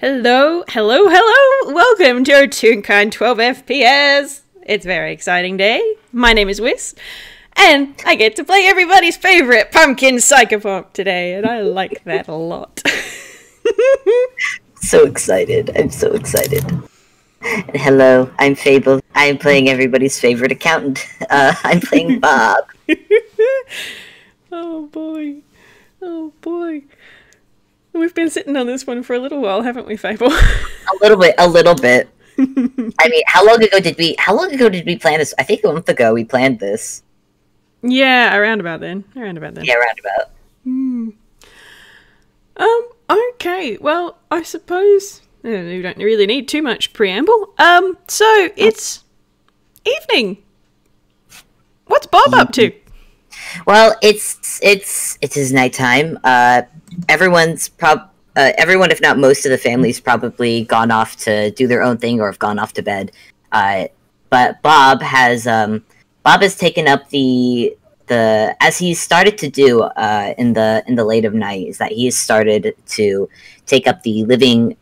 Hello, hello, hello! Welcome to Toonkind 12 FPS! It's a very exciting day. My name is Whis, and I get to play everybody's favourite pumpkin Psychopomp today, and I like that a lot. So excited. I'm so excited. And hello, I'm Fable. I'm playing everybody's favorite accountant. I'm playing Bob. Oh boy. Oh boy. We've been sitting on this one for a little while, haven't we, Fable? A little bit. I mean, how long ago did we plan this? I think a month ago we planned this. Yeah, around about then. Yeah, around about. Okay, well, I suppose we don't really need too much preamble. So it's evening. What's Bob up to? Well, it is nighttime. Everyone, if not most of the family's probably gone off to do their own thing or have gone off to bed. But Bob has taken up the as he's started to do in the late of night, is that he has started to take up the living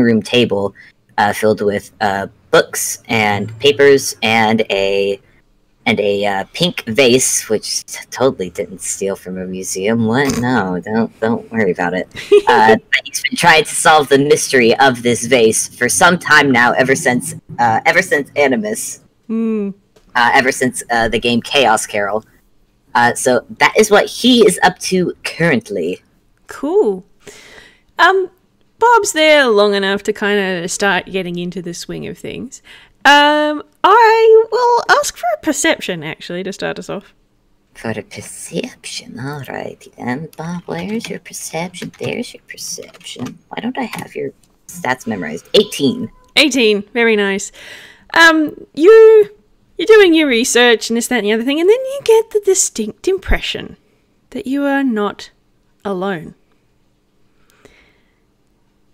room table filled with books and papers and a pink vase, which totally didn't steal from a museum. What? No, don't worry about it. He's been trying to solve the mystery of this vase for some time now, ever since Animus. Ever since the game Chaos Carol. So that is what he is up to currently. Cool. Bob's there long enough to kind of start getting into the swing of things. I will ask for a perception, actually, to start us off. For a perception, alrighty then. Bob, where's your perception? There's your perception. Why don't I have your stats memorized? 18. 18, very nice. You're doing your research and this, that, and the other thing, and then you get the distinct impression that you are not alone.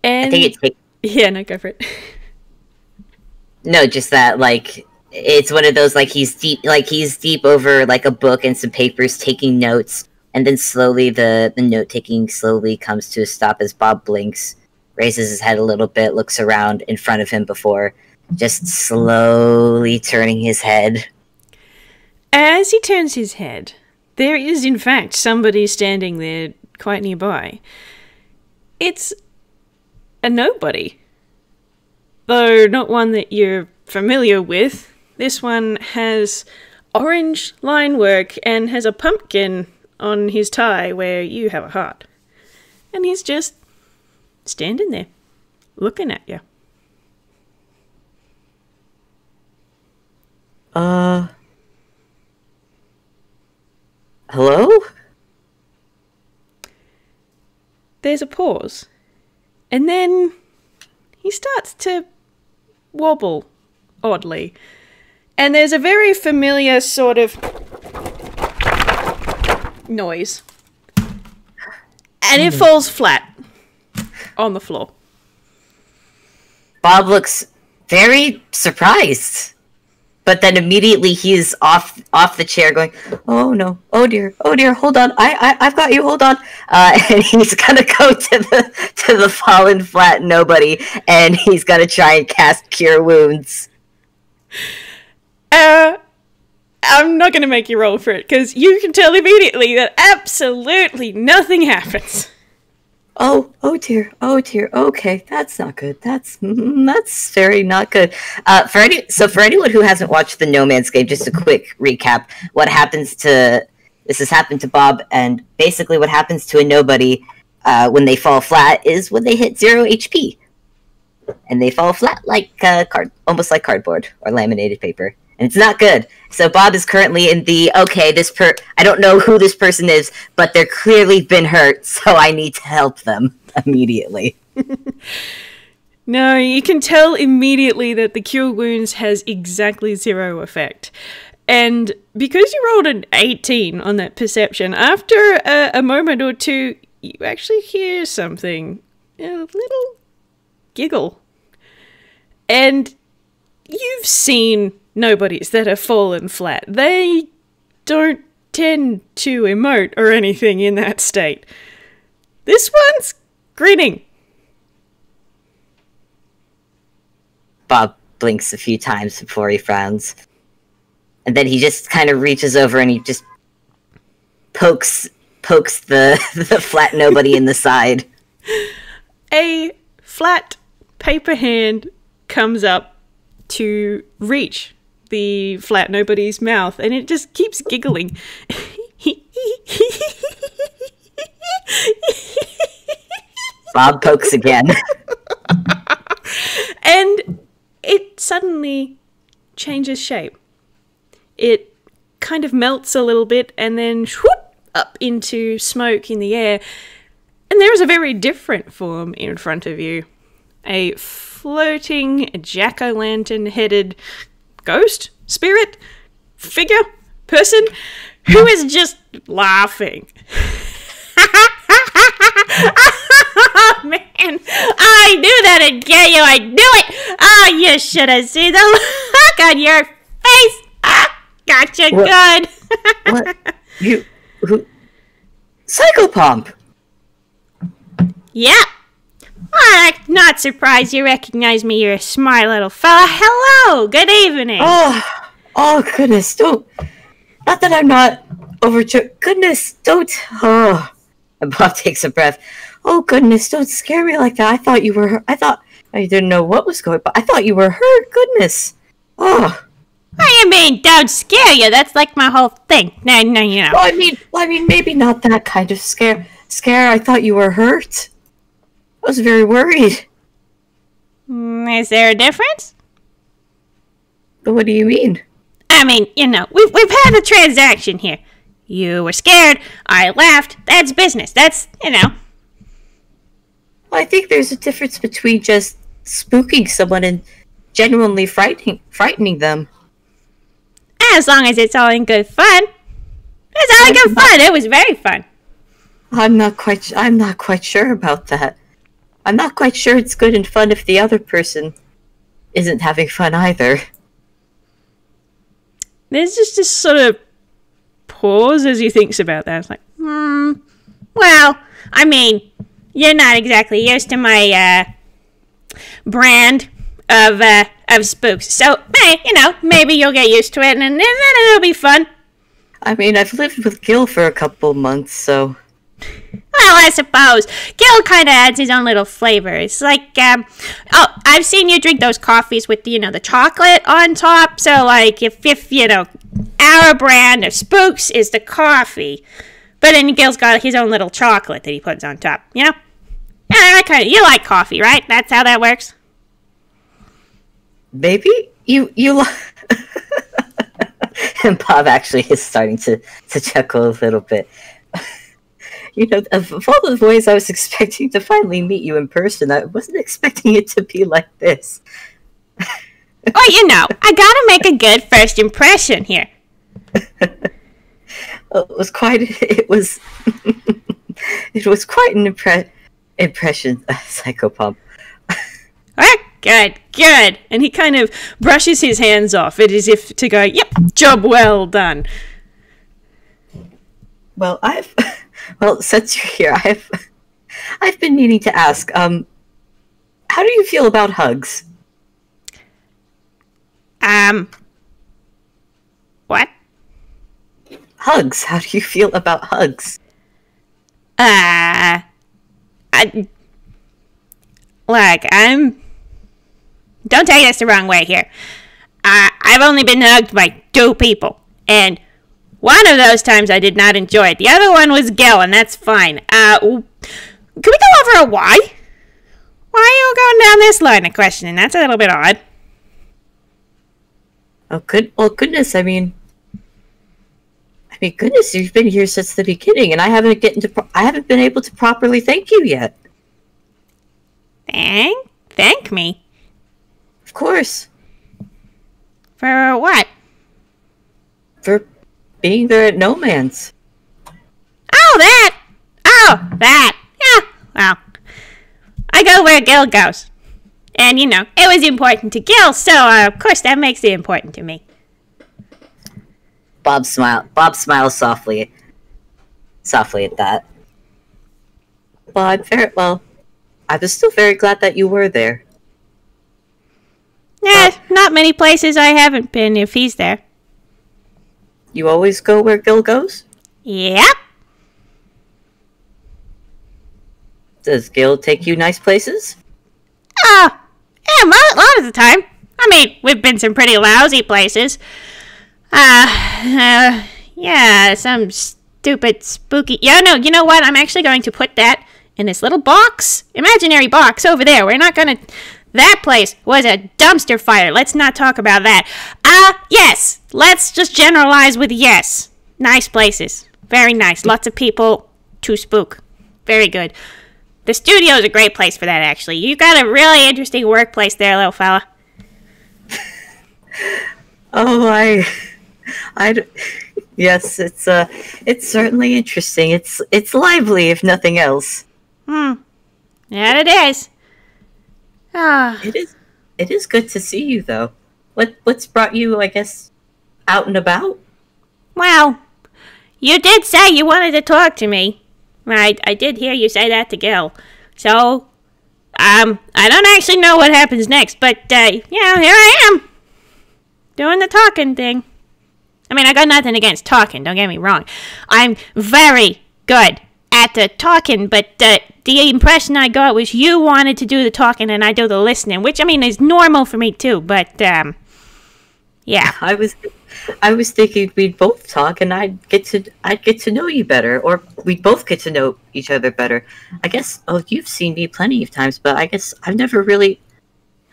And I think it's... Yeah, no, go for it. No, just that, like, it's one of those, like, he's deep over, like, a book and some papers, taking notes, and then slowly the note-taking slowly comes to a stop as Bob blinks, raises his head a little bit, looks around in front of him before just slowly turning his head. As he turns his head, there is, in fact, somebody standing there quite nearby. It's a nobody. Though not one that you're familiar with. This one has orange line work and has a pumpkin on his tie where you have a heart. And he's just standing there, looking at you. Hello? There's a pause. And then he starts to wobble oddly. And there's a very familiar sort of noise. And it falls flat on the floor. Bob looks very surprised. But then immediately he's off the chair going, oh no, oh dear, hold on, I've got you, hold on. And he's gonna go to the fallen flat nobody, and he's gonna try and cast Cure Wounds. I'm not gonna make you roll for it, because you can tell immediately that absolutely nothing happens. Oh dear, okay, that's not good. That's very not good. For anyone who hasn't watched the No Man's Game, just a quick recap. This has happened to Bob, and basically what happens to a nobody when they fall flat is when they hit 0 HP. And they fall flat like almost like cardboard or laminated paper. And it's not good. So Bob is currently in the, I don't know who this person is, but they're clearly been hurt, so I need to help them immediately. No, you can tell immediately that the Cure Wounds has exactly 0 effect. And because you rolled an 18 on that perception, after a moment or two, you actually hear something. A little giggle. And you've seen nobodies that have fallen flat. They don't tend to emote or anything in that state. This one's grinning. Bob blinks a few times before he frowns. And then he just kind of reaches over and he just pokes the flat nobody in the side. A flat paper hand comes up to reach the flat nobody's mouth, and it just keeps giggling. Bob pokes again. And it suddenly changes shape. It kind of melts a little bit and then whoop, up into smoke in the air. And there is a very different form in front of you. A floating jack-o'-lantern headed ghost, spirit, figure, person who is just laughing. Oh, man. I knew that would get you. I knew it. Oh, you should have seen the look on your face. Ah, gotcha good. What? Who? Psychopomp. Yeah. I'm not surprised you recognize me. You're a smart little fella. Hello. Good evening. Oh, goodness. Don't. Not that I'm not overjoyed. Goodness, don't. Oh. And Bob takes a breath. Oh, goodness, don't scare me like that. I thought you were. I thought. I didn't know what was going on. I thought you were hurt. Goodness. Oh. What do you mean, don't scare you? That's like my whole thing. No, you know. Well, I mean, maybe not that kind of scare. I thought you were hurt. I was very worried. Is there a difference? But what do you mean? I mean, you know, we've had a transaction here. You were scared. I laughed. That's business. That's, you know. Well, I think there's a difference between just spooking someone and genuinely frightening them. As long as it's all in good fun. It's all in good fun. It was very fun. I'm not quite sure about that. I'm not quite sure it's good and fun if the other person isn't having fun either. There's just this sort of pause as he thinks about that. It's like, well, I mean, you're not exactly used to my brand of spooks. So, hey, you know, maybe you'll get used to it and then it'll be fun. I mean, I've lived with Gille for a couple months, so... Well, I suppose. Gille kind of adds his own little flavor. It's like, I've seen you drink those coffees with, you know, the chocolate on top. So, like, if you know, our brand of spooks is the coffee, but then Gille's got his own little chocolate that he puts on top, you know? Yeah, you like coffee, right? That's how that works? Maybe? You And Bob actually is starting to chuckle a little bit. You know, of all the ways I was expecting to finally meet you in person, I wasn't expecting it to be like this. Oh, you know, I gotta make a good first impression here. Well, it was quite an impression, Psychopomp. Good. And he kind of brushes his hands off it as if to go, yep, job well done. Well, since you're here, I've been needing to ask, how do you feel about hugs? What? Hugs. How do you feel about hugs? Don't take this the wrong way here. I've only been hugged by 2 people, and one of those times I did not enjoy it. The other one was Gille, and that's fine. Can we go over a why? Why are you going down this line of questioning? That's a little bit odd. Oh, goodness, I mean, goodness, you've been here since the beginning, and I haven't been able to properly thank you yet. Thank me? Of course. For what? For being there at No Man's. Oh, that! Yeah, well, I go where Gille goes. And, you know, it was important to Gille, so, of course, that makes it important to me. Bob smiles softly at that. Well, I was still very glad that you were there. Not many places I haven't been if he's there. You always go where Gil goes? Yep. Does Gil take you nice places? Yeah, a lot of the time. I mean, we've been some pretty lousy places. Yeah, some stupid, spooky... Yeah, no, you know what? I'm actually going to put that in this little box, imaginary box over there. We're not gonna... That place was a dumpster fire. Let's not talk about that. Yes. Let's just generalize with yes. Nice places. Very nice. Lots of people to spook. Very good. The studio is a great place for that, actually. You got a really interesting workplace there, little fella. Oh, yes, it's certainly interesting. It's lively, if nothing else. Yeah, it is. It is good to see you, though. What's brought you, I guess, out and about? Well, you did say you wanted to talk to me. I did hear you say that to Gil. So, I don't actually know what happens next, but, here I am. Doing the talking thing. I mean, I got nothing against talking, don't get me wrong. I'm very good at the talking, but the impression I got was you wanted to do the talking and I do the listening, which, I mean, is normal for me too, but, yeah. I was thinking we'd both talk and I'd get to know you better, or we'd both get to know each other better. I guess, you've seen me plenty of times, but I guess I've never really...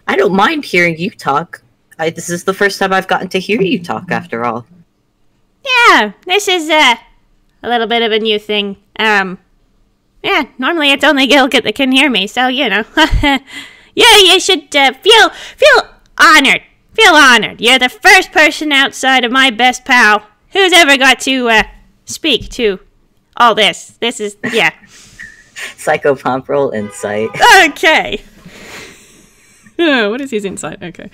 I don't mind hearing you talk. This is the first time I've gotten to hear you talk, after all. Yeah, this is, a little bit of a new thing. Yeah, normally it's only Gil that can hear me, so, you know. Yeah, you should, feel honored. Feel honored. You're the first person outside of my best pal who's ever got to, speak to all this. This is, yeah. Psychopomp, roll insight. Okay. Oh, what is his insight? Okay.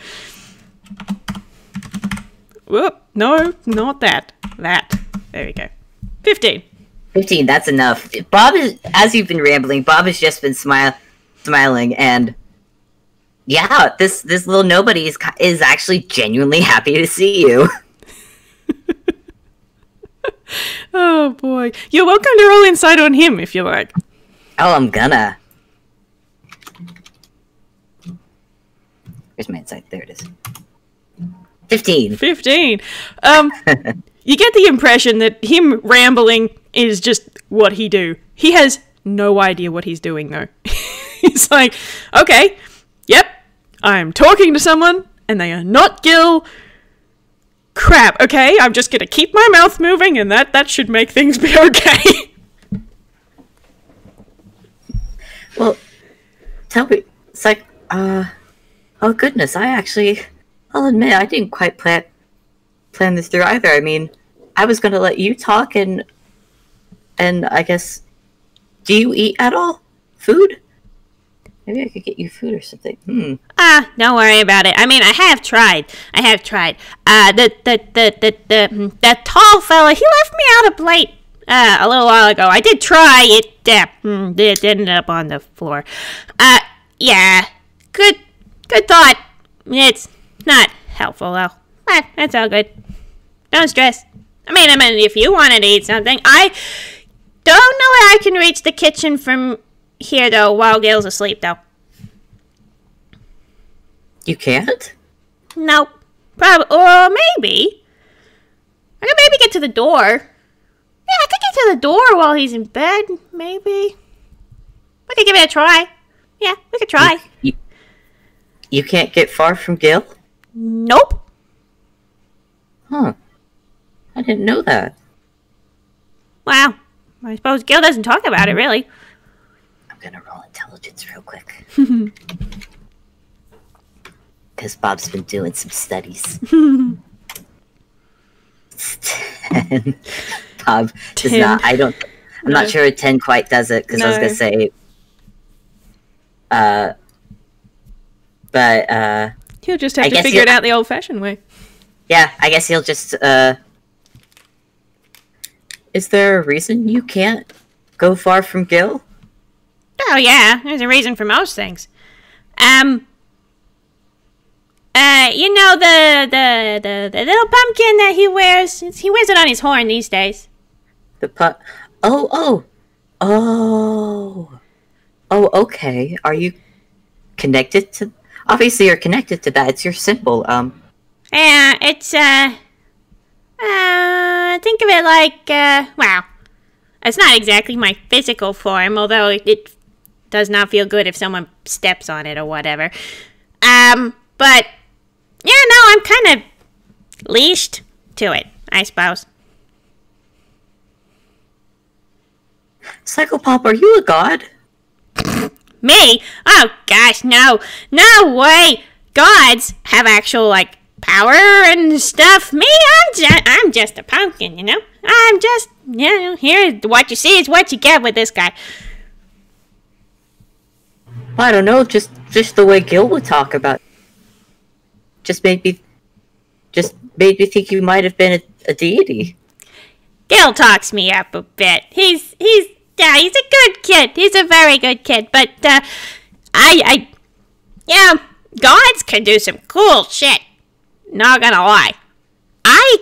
Whoop. No, not that. That. There we go. 15. 15, that's enough. Bob is, as you've been rambling, Bob has just been smiling, and yeah, this little nobody is actually genuinely happy to see you. Oh boy. You're welcome to roll insight on him if you like. Oh, I'm gonna. Here's my insight. There it is. 15. 15. You get the impression that him rambling is just what he do. He has no idea what he's doing, though. He's like, okay, yep, I'm talking to someone, and they are not Gil. Crap, okay, I'm just gonna keep my mouth moving, and that should make things be okay. Well, tell me, it's like, oh goodness, I'll admit, I didn't quite plan this through either. I mean, I was gonna let you talk, and I guess, do you eat at all? Food? Maybe I could get you food or something. Don't worry about it. I mean, I have tried. The tall fella, he left me out a plate a little while ago. I did try it. It ended up on the floor. Yeah. Good thought. It's not helpful, though. But that's all good. Don't stress. I mean, if you wanted to eat something, I don't know where I can reach the kitchen from here, though, while Gil's asleep, though. You can't? Nope. Probably. Or maybe. I could maybe get to the door. Yeah, I could get to the door while he's in bed, maybe. We could give it a try. Yeah, we could try. You can't get far from Gil? Nope. Huh. I didn't know that. Wow. I suppose Gil doesn't talk about it, really. I'm gonna roll intelligence real quick. Because Bob's been doing some studies. 10. Bob does 10. not, I'm not sure a 10 quite does it, because I was gonna say, but, he'll just have to figure it out the old-fashioned way. Yeah, I guess he'll just, is there a reason you can't go far from Gil? Oh, yeah. There's a reason for most things. You know the little pumpkin that he wears? He wears it on his horn these days. Oh, okay. Are you connected to... Obviously, you're connected to that. It's your symbol. Yeah, it's, think of it like, well, it's not exactly my physical form, although it does not feel good if someone steps on it or whatever. But, yeah, no, I'm kind of leashed to it, I suppose. Psychopomp, are you a god? Me? Oh, gosh, no. No way. Gods have actual, like, power and stuff. Me, I'm just a pumpkin, you know? I'm just, you know, here, what you see is what you get with this guy. I don't know, just the way Gille would talk about it. Just made me think you might have been a deity. Gille talks me up a bit. He's a good kid. He's a very good kid. But, yeah, gods can do some cool shit. Not gonna lie. I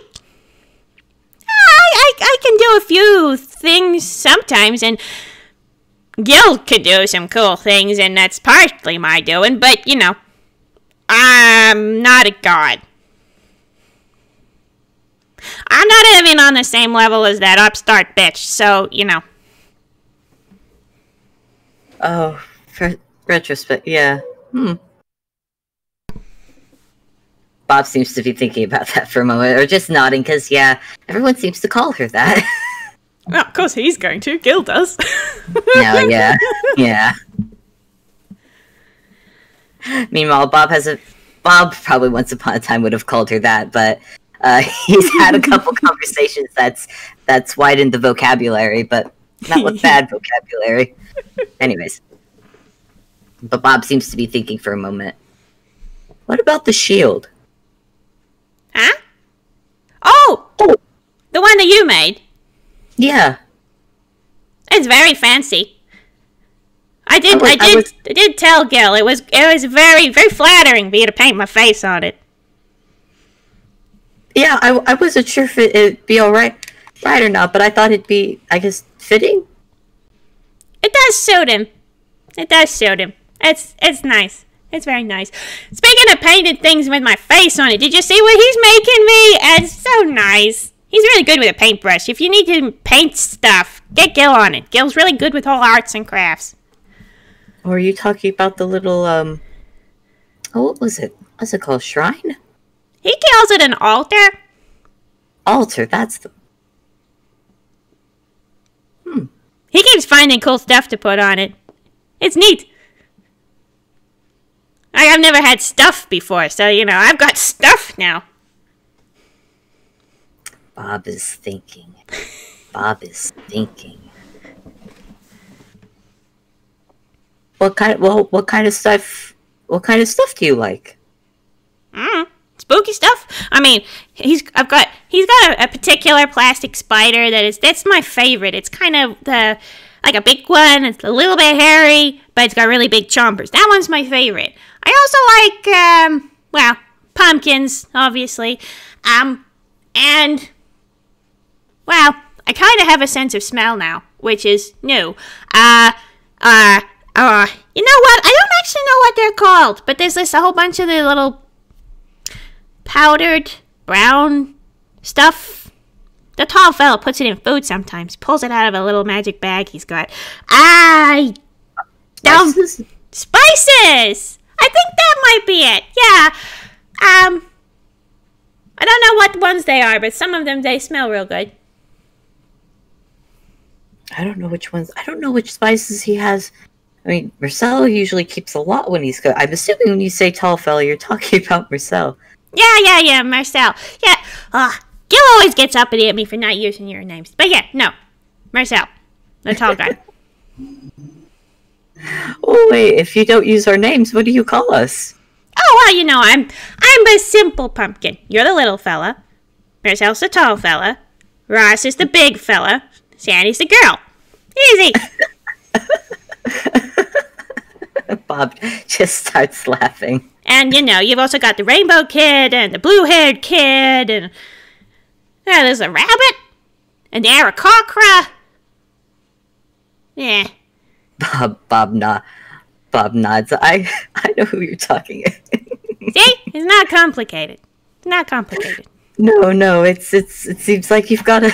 can do a few things sometimes, and Gille can do some cool things, and that's partly my doing, but, you know, I'm not a god. I'm not even on the same level as that upstart bitch, so, you know. Oh, for retrospect, yeah. Bob seems to be thinking about that for a moment, or just nodding, because, yeah, everyone seems to call her that. Well, of course he's going to. Gille does. No, yeah. Meanwhile, Bob probably once upon a time would have called her that, but he's had a couple conversations that's widened the vocabulary, but not with bad vocabulary. Anyways. But Bob seems to be thinking for a moment. What about the shield? Huh? Oh! The one that you made. Yeah. It's very fancy. I did tell Gille it was very, very flattering for you to paint my face on it. Yeah, I wasn't sure if it'd be right or not, but I thought it'd be, I guess, fitting. It does suit him. It's nice. It's very nice. Speaking of painted things with my face on it, did you see what he's making me? It's so nice. He's really good with a paintbrush. If you need to paint stuff, get Gille on it. Gille's really good with all arts and crafts. Or are you talking about the little, what was it? What's it called? Shrine? He calls it an altar. Altar, that's the... He keeps finding cool stuff to put on it. It's neat. I've never had stuff before, so, you know, I've got stuff now. Bob is thinking. What kind of stuff do you like? Spooky stuff. I mean, he's got a particular plastic spider that's my favorite. It's kind of like a big one. It's a little bit hairy, but it's got really big chompers. That one's my favorite. I also like pumpkins, obviously. And well, I kind of have a sense of smell now, which is new. You know what? I don't actually know what they're called, but there's a whole bunch of the little powdered brown stuff. The tall fella puts it in food sometimes. Pulls it out of a little magic bag he's got. Spices! I think that might be it. Yeah. I don't know what ones they are, but some of them, they smell real good. I don't know which ones. I don't know which spices he has. I mean, Marcel usually keeps a lot when he's good. I'm assuming when you say tall fella, you're talking about Marcel. Yeah, Marcel. Yeah, Gille always gets up at me for not using your names. But yeah, no. Marcel. The tall guy. Oh, wait, if you don't use our names, what do you call us? Oh, well, you know, I'm a simple pumpkin. You're the little fella. Marcel's the tall fella. Ross is the big fella. Sandy's the girl. Easy. Bob just starts laughing. And, you know, you've also got the rainbow kid and the blue-haired kid, and there's a rabbit, and the Aarakocra. Yeah. Bob nods. I know who you're talking. See? It's not complicated. It's not complicated. No. It seems like you've got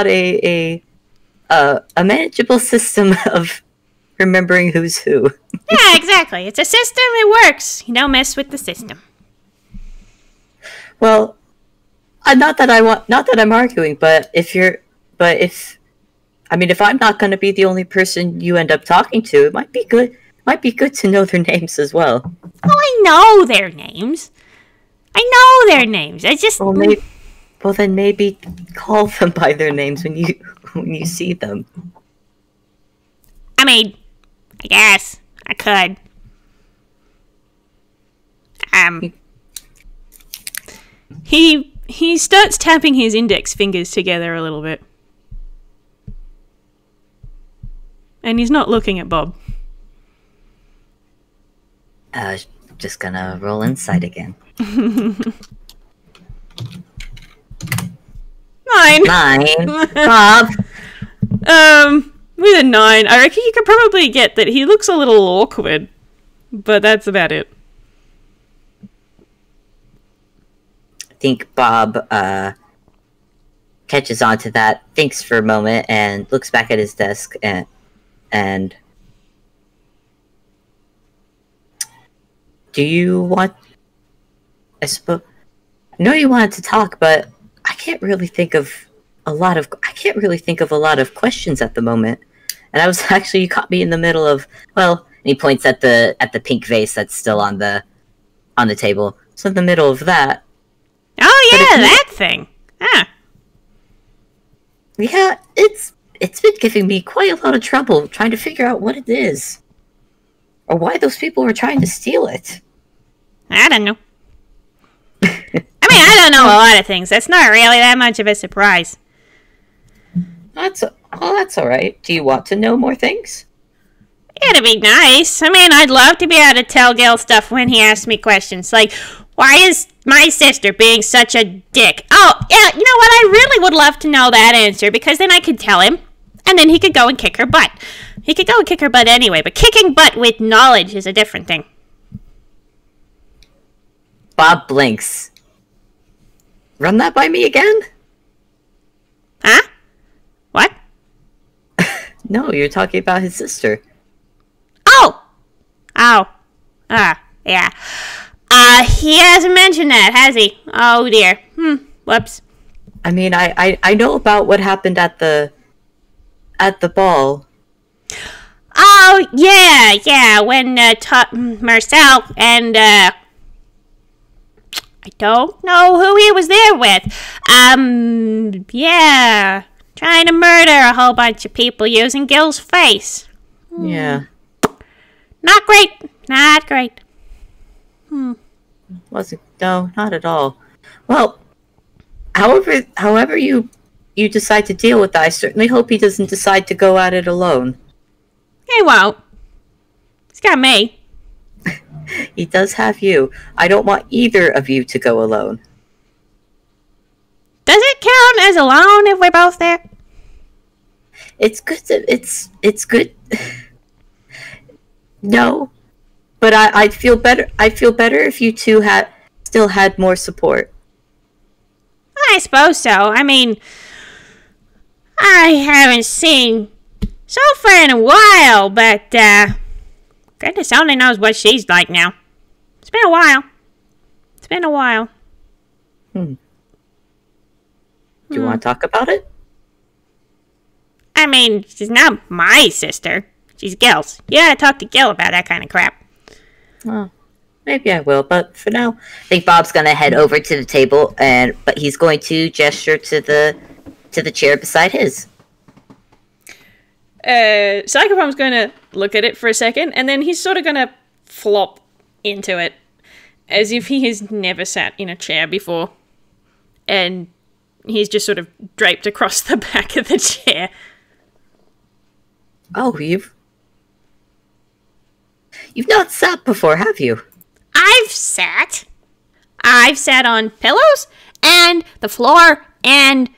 a manageable system of remembering who's who. Yeah, exactly. It's a system. It works. You don't mess with the system. Well, not that I'm arguing, but if I'm not going to be the only person you end up talking to, it might be good. Might be good to know their names as well. Oh, I know their names. I just. Well, then maybe call them by their names when you see them. I mean, I guess I could. He starts tapping his index fingers together a little bit. And he's not looking at Bob. Just gonna roll insight again. 9. 9. Bob. With a 9, I reckon you could probably get that he looks a little awkward. But that's about it. I think Bob catches on to that, thinks for a moment, and looks back at his desk and do you want? I suppose. I know you wanted to talk, but I can't really think of a lot of questions at the moment. And I was actually, you caught me in the middle of, well, and he points at the pink vase that's still on the table. So in the middle of that. Oh yeah, that thing. Ah. Yeah, it's been giving me quite a lot of trouble trying to figure out what it is. Or why those people were trying to steal it. I don't know. I don't know a lot of things. That's not really that much of a surprise. That's alright. Do you want to know more things? It'd be nice. I'd love to be able to tell Gil stuff when he asks me questions. Like, why is my sister being such a dick? Oh, yeah, you know what? I really would love to know that answer, because then I could tell him, and then he could go and kick her butt. He could go and kick her butt anyway, but kicking butt with knowledge is a different thing. Bob blinks. Run that by me again? Huh? What? No, you're talking about his sister. Oh! Yeah. He hasn't mentioned that, has he? Oh dear. Whoops. I know about what happened at the ball. Oh, yeah, when, Marcel and, I don't know who he was there with. Yeah, trying to murder a whole bunch of people using Gil's face. Yeah. Not great. Wasn't, no, not at all. Well, however you decide to deal with that, I certainly hope he doesn't decide to go at it alone. He won't. He's got me. He does have you. I don't want either of you to go alone. Does it count as alone if we're both there? It's good it's good. No. But I'd feel better if you two still had more support. I suppose so. I haven't seen Sophia in a while, but goodness only knows what she's like now. It's been a while. Do you want to talk about it? She's not my sister. She's Gil's. You gotta talk to Gil about that kind of crap. Well, maybe I will, but for now, I think Bob's gonna head over to the table, but he's going to gesture to the chair beside his. Psychopomp's going to look at it for a second, and then he's sort of going to flop into it, as if he has never sat in a chair before. And he's just sort of draped across the back of the chair. Oh, You've not sat before, have you? I've sat. I've sat on pillows and the floor and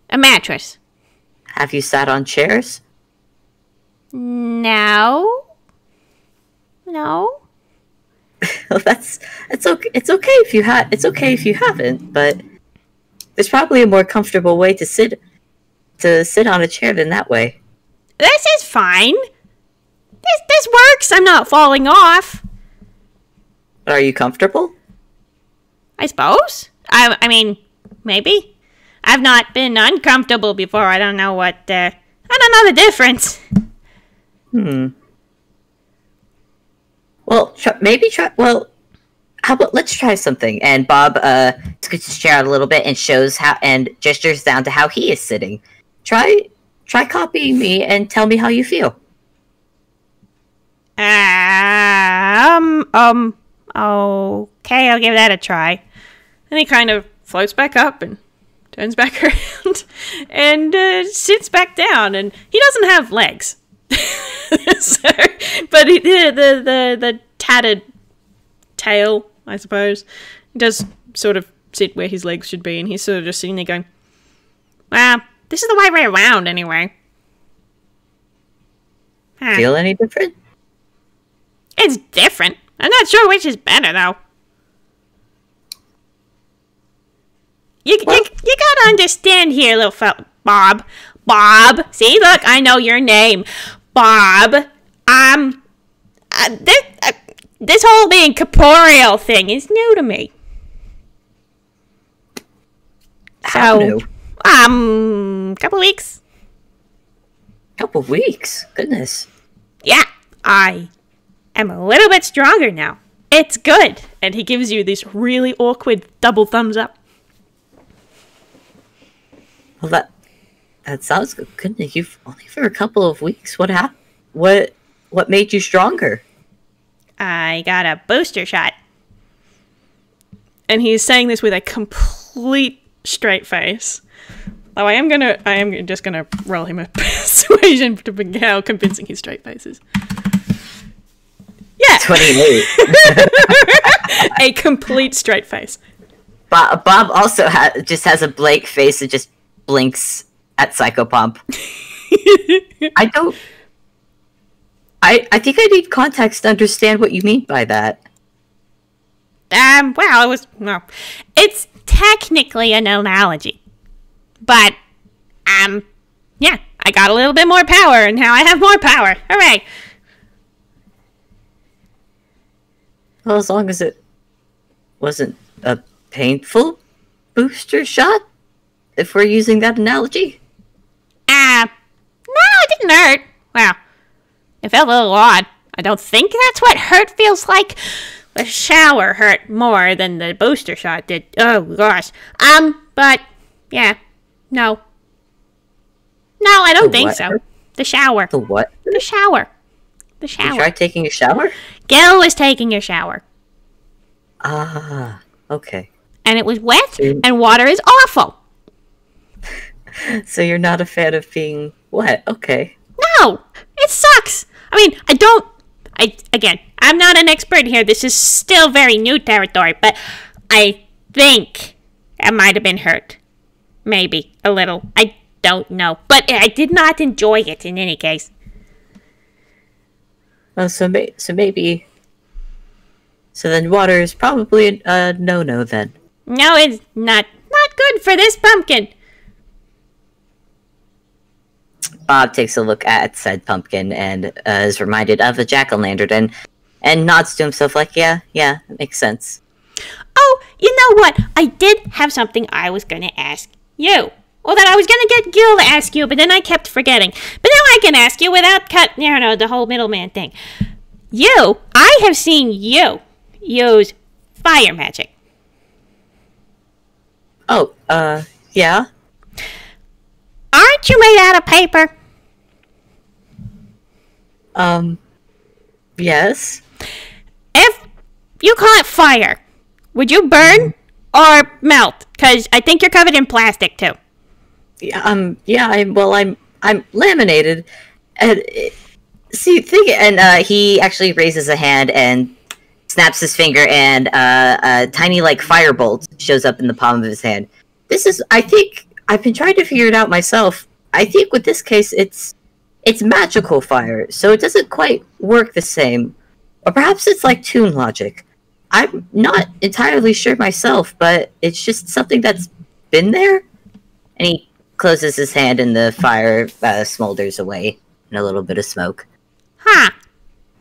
a mattress. Have you sat on chairs? No. No. Well, it's okay. It's okay if you haven't. But there's probably a more comfortable way to sit on a chair than that way. This is fine. This works. I'm not falling off. Are you comfortable? I suppose. I mean, maybe. I've not been uncomfortable before. I don't know what. I don't know the difference. Well, Well, how about let's try something? And Bob scoots his chair out a little bit and shows how and gestures down to how he is sitting. Try copying me and tell me how you feel. Okay, I'll give that a try. And he kind of floats back up and turns back around and sits back down. And he doesn't have legs. So, but the tattered tail, I suppose, does sort of sit where his legs should be. And he's sort of just sitting there going, well, this is the right way around anyway. Huh. Feel any different? It's different. I'm not sure which is better, though. You gotta understand here, little fella. Bob. See, look, I know your name. Bob. This whole being corporeal thing is new to me. How new? Couple weeks. Couple weeks? Goodness. Yeah, I am a little bit stronger now. It's good. And he gives you this really awkward double thumbs up. Well, that sounds good. Goodness, you've only for a couple of weeks. What happened? What made you stronger? I got a booster shot. And he's saying this with a complete straight face. Oh, I am just gonna roll him a persuasion to be how convincing his straight face is. Yeah, 28. A complete straight face. Bob also just has a blank face and just blinks at Psychopomp. I think I need context to understand what you mean by that. Well, it's technically an analogy. But, yeah, I got a little bit more power, and now I have more power. Hooray! Well, as long as it wasn't a painful booster shot, if we're using that analogy. No, it didn't hurt. Well, it felt a little odd. I don't think that's what hurt feels like. The shower hurt more than the booster shot did. Oh, gosh. But, yeah. No, I don't think so. The shower. The what? The shower. The shower. You tried taking a shower? Gille was taking a shower. Ah, okay. And it was wet, and water is awful. So you're not a fan of being wet? Okay. No, it sucks. I mean, again, I'm not an expert here. This is still very new territory, but I think I might have been hurt. Maybe a little. I don't know. But I did not enjoy it in any case. Oh, so maybe. So then water is probably a no-no then. No, it's not good for this pumpkin. Bob takes a look at said pumpkin and is reminded of the jack-o'-lantern and nods to himself like, yeah, that makes sense. Oh, you know what? I did have something I was going to ask you. Or that I was going to get Gille to ask you, but then I kept forgetting. But now I can ask you without the whole middleman thing. I have seen you use fire magic. Oh, yeah? Aren't you made out of paper? Yes. If you caught fire, would you burn or melt? Because I think you're covered in plastic, too. Yeah, I'm laminated. And See, think, and he actually raises a hand and snaps his finger, and a tiny like firebolt shows up in the palm of his hand. This is, I think, I've been trying to figure it out myself. I think with this case, it's magical fire, so it doesn't quite work the same, or perhaps it's like Toon logic. I'm not entirely sure myself, but it's just something that's been there. And he closes his hand, and the fire smolders away in a little bit of smoke. Huh.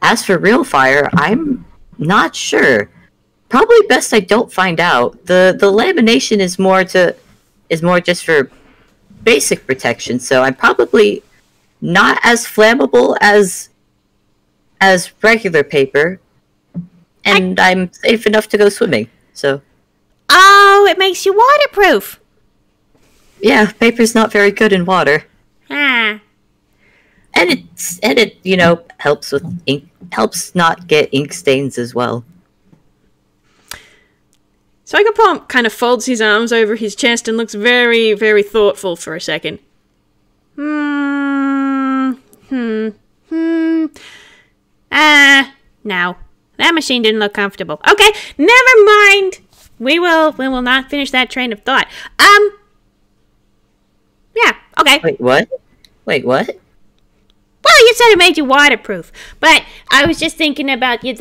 As for real fire, I'm not sure. Probably best I don't find out. The lamination is more just for basic protection, so I'm probably not as flammable as regular paper, and I'm safe enough to go swimming. So. Oh, it makes you waterproof. Yeah, paper's not very good in water. Huh. And it you know, helps with ink, helps not get ink stains as well. Psychopomp kind of folds his arms over his chest and looks very, very thoughtful for a second. No. That machine didn't look comfortable. Okay, never mind. We will not finish that train of thought. Yeah, okay. Wait, what? Well, you said it made you waterproof, but I was just thinking about the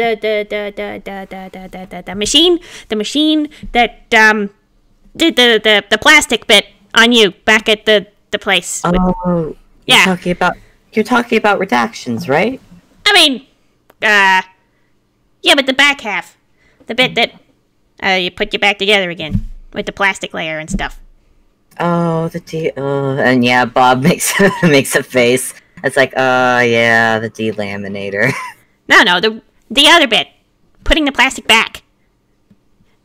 machine that did the plastic bit on you back at the place. Oh, yeah. You're talking about redactions, right? I mean, yeah, but the back half, the bit that you put you back together again with the plastic layer and stuff. Oh, and yeah, Bob makes a face. It's like, yeah, the delaminator. No, the other bit, putting the plastic back.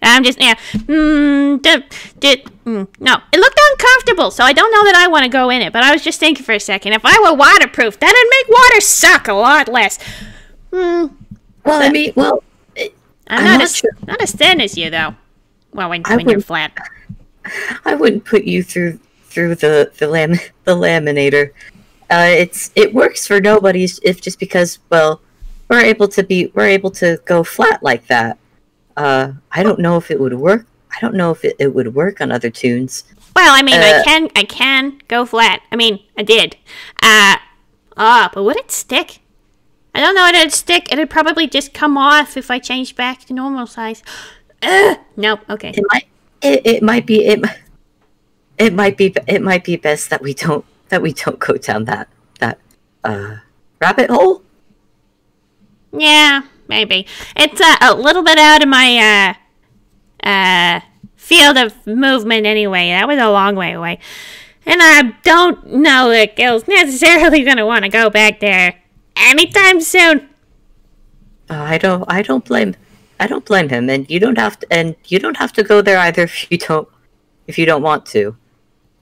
I'm just, yeah, no, it looked uncomfortable, so I don't know that I want to go in it, but I was just thinking for a second, if I were waterproof, that'd make water suck a lot less. Well, I mean, I'm not as thin as you, though. Well, when you're flat. I wouldn't put you through the laminator. It works for nobody's if just because, well, we're able to go flat like that. I don't know if it would work. I don't know if it would work on other tunes. Well, I mean, I can go flat. I mean, I did. But would it stick? I don't know if it'd stick. It'd probably just come off if I changed back to normal size. No, okay. It might be best that we don't go down that rabbit hole. Yeah, maybe. It's a little bit out of my field of movement anyway. That was a long way away. And I don't know that Gille's necessarily going to want to go back there anytime soon. I don't blame him, and you don't have to go there either if you don't want to.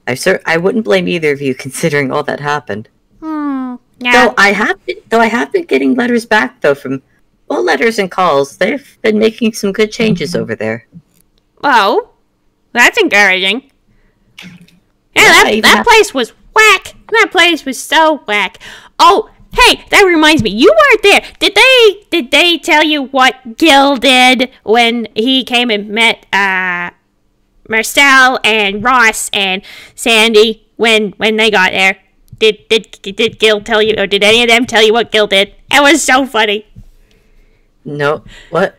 I wouldn't blame either of you considering all that happened. Yeah. Though I have been getting letters back though from letters and calls. They've been making some good changes over there. Oh, that's encouraging. Yeah, that place was whack. That place was so whack. Oh, hey, that reminds me. You weren't there. Did they tell you what Gille did when he came and met Marcel and Ross and Sandy when they got there? Did Gille tell you, or did any of them tell you what Gille did? It was so funny. No. What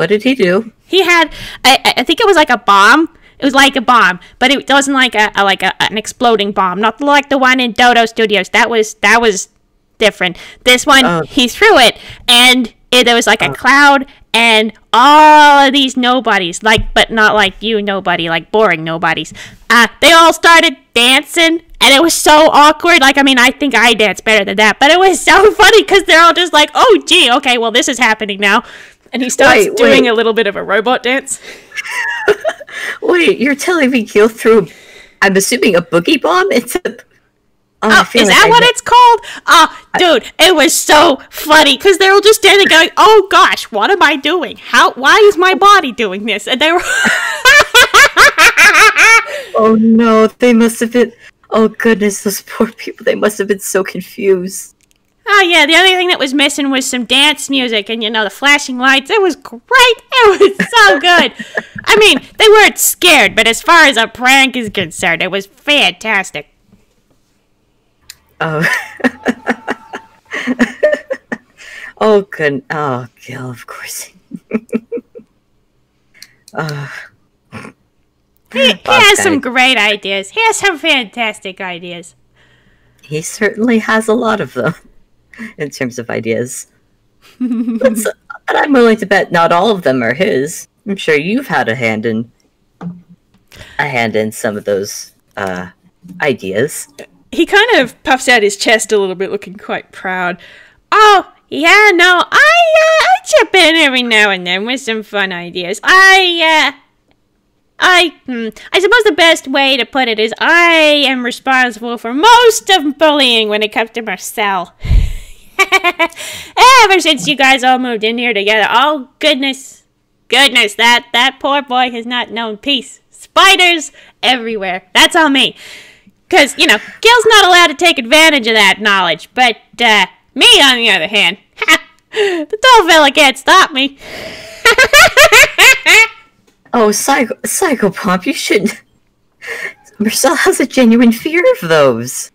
did he do? He had, I think it was like a bomb. It was like a bomb, but it wasn't like an exploding bomb. Not like the one in Dodo Studios. That was different. This one, he threw it, and there was like a cloud, and all of these nobodies, but not like you nobody, like boring nobodies. They all started dancing, and it was so awkward. Like, I mean, I think I danced better than that, but it was so funny because they're all just like, oh, gee, okay, well, this is happening now. And he starts doing a little bit of a robot dance. Wait, you're telling me Gille threw, I'm assuming, a boogie bomb? It's a... is that what it's called? Dude, it was so funny because they're all just standing going, oh gosh, what am I doing? Why is my body doing this? And they were... Oh no, they must have been... Oh goodness, those poor people, they must have been so confused. Oh, yeah, the only thing that was missing was some dance music and, the flashing lights. It was great. It was so good. I mean, they weren't scared, but as far as a prank is concerned, it was fantastic. Oh. Oh, good. Oh, Gil, of course. He has some great ideas. He has some fantastic ideas. He certainly has a lot of them in terms of ideas. But I'm willing to bet not all of them are his. I'm sure you've had a hand in some of those ideas. He kind of puffs out his chest a little bit, looking quite proud. Oh, yeah, no, I chip in every now and then with some fun ideas. I suppose the best way to put it is I am responsible for most of bullying when it comes to Marcel. Ever since you guys all moved in here together, oh, goodness, that poor boy has not known peace. Spiders everywhere. That's all me. Because, Gil's not allowed to take advantage of that knowledge, but, me, on the other hand, the tall fella can't stop me. Oh, Psychopomp, you shouldn't. Marcel has a genuine fear of those.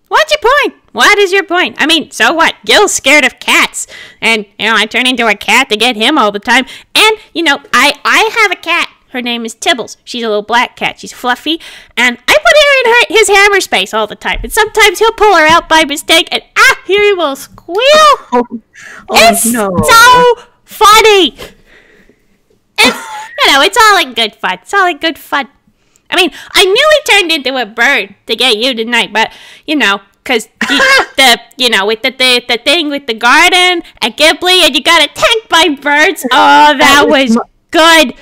What's your point? What is your point? I mean, so what? Gil's scared of cats. And, I turn into a cat to get him all the time. And, I have a cat. Her name is Tibbles. She's a little black cat. She's fluffy. And I put her in his hammer space all the time. And sometimes he'll pull her out by mistake. And, here he will squeal. It's no. so funny. It's all in good fun. It's all in good fun. I mean, I nearly turned into a bird to get you tonight, but, because, with the thing with the garden at Ghibli, and you got attacked by birds. Oh, that was good.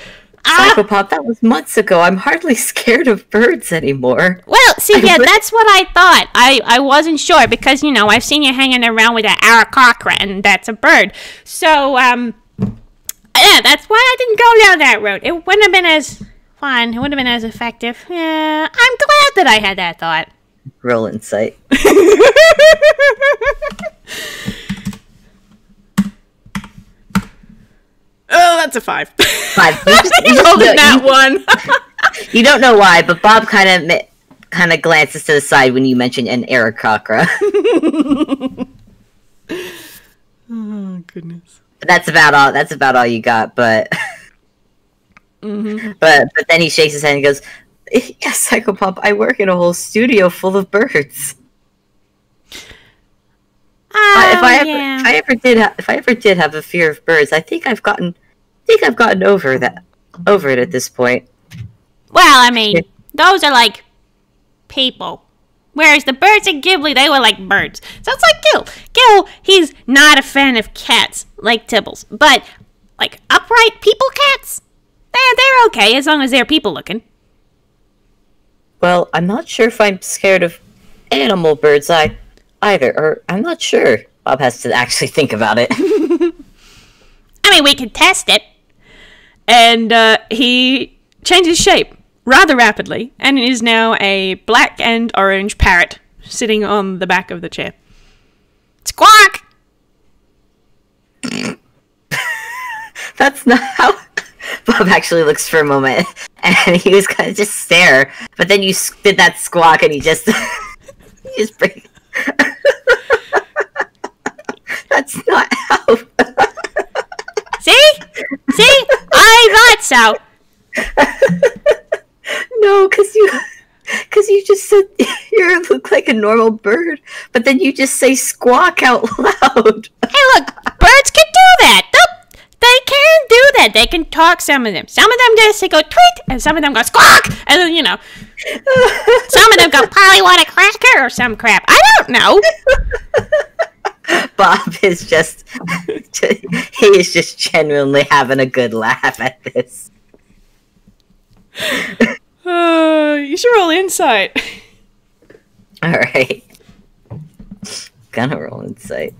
Psychopomp, that was months ago. I'm hardly scared of birds anymore. Well, see, yeah, that's what I thought. I wasn't sure, because, I've seen you hanging around with an aarakocra, and that's a bird. So, yeah, that's why I didn't go down that road. It wouldn't have been as fun. It wouldn't have been as effective. Yeah, I'm glad that I had that thought. Roll insight. Oh, that's a 5. 5. You rolled in that one. You don't know why, but Bob kind of glances to the side when you mention an aarakocra. Oh, goodness. That's about all you got, but but then he shakes his head and goes, "Yes, Psychopomp, I work in a whole studio full of birds. If I ever did have a fear of birds, I think I've gotten over it at this point." Well, I mean, those are like people. Whereas the birds in Ghibli, they were like birds. So it's like Gil. Gil, he's not a fan of cats, like Tibbles. But, like, upright people cats? They're okay, as long as they're people looking. Well, I'm not sure if I'm scared of animal birds either, or I'm not sure. Bob has to actually think about it. I mean, we could test it. And he changes shape rather rapidly, and is now a black and orange parrot sitting on the back of the chair. Squawk! That's not how... Bob actually looks for a moment, and he was kind of just stare, but then you did that squawk, and he just... he just break... That's not how... See? I thought so. No, because you just said you look like a normal bird, but then you just say squawk out loud. Hey, look, birds can do that. They can do that. They can talk, some of them. Some of them just go tweet, and some of them go squawk, and then, some of them go Polly want a cracker or some crap. I don't know. Bob is just, he is just genuinely having a good laugh at this. You should roll insight. Alright. Gonna roll insight.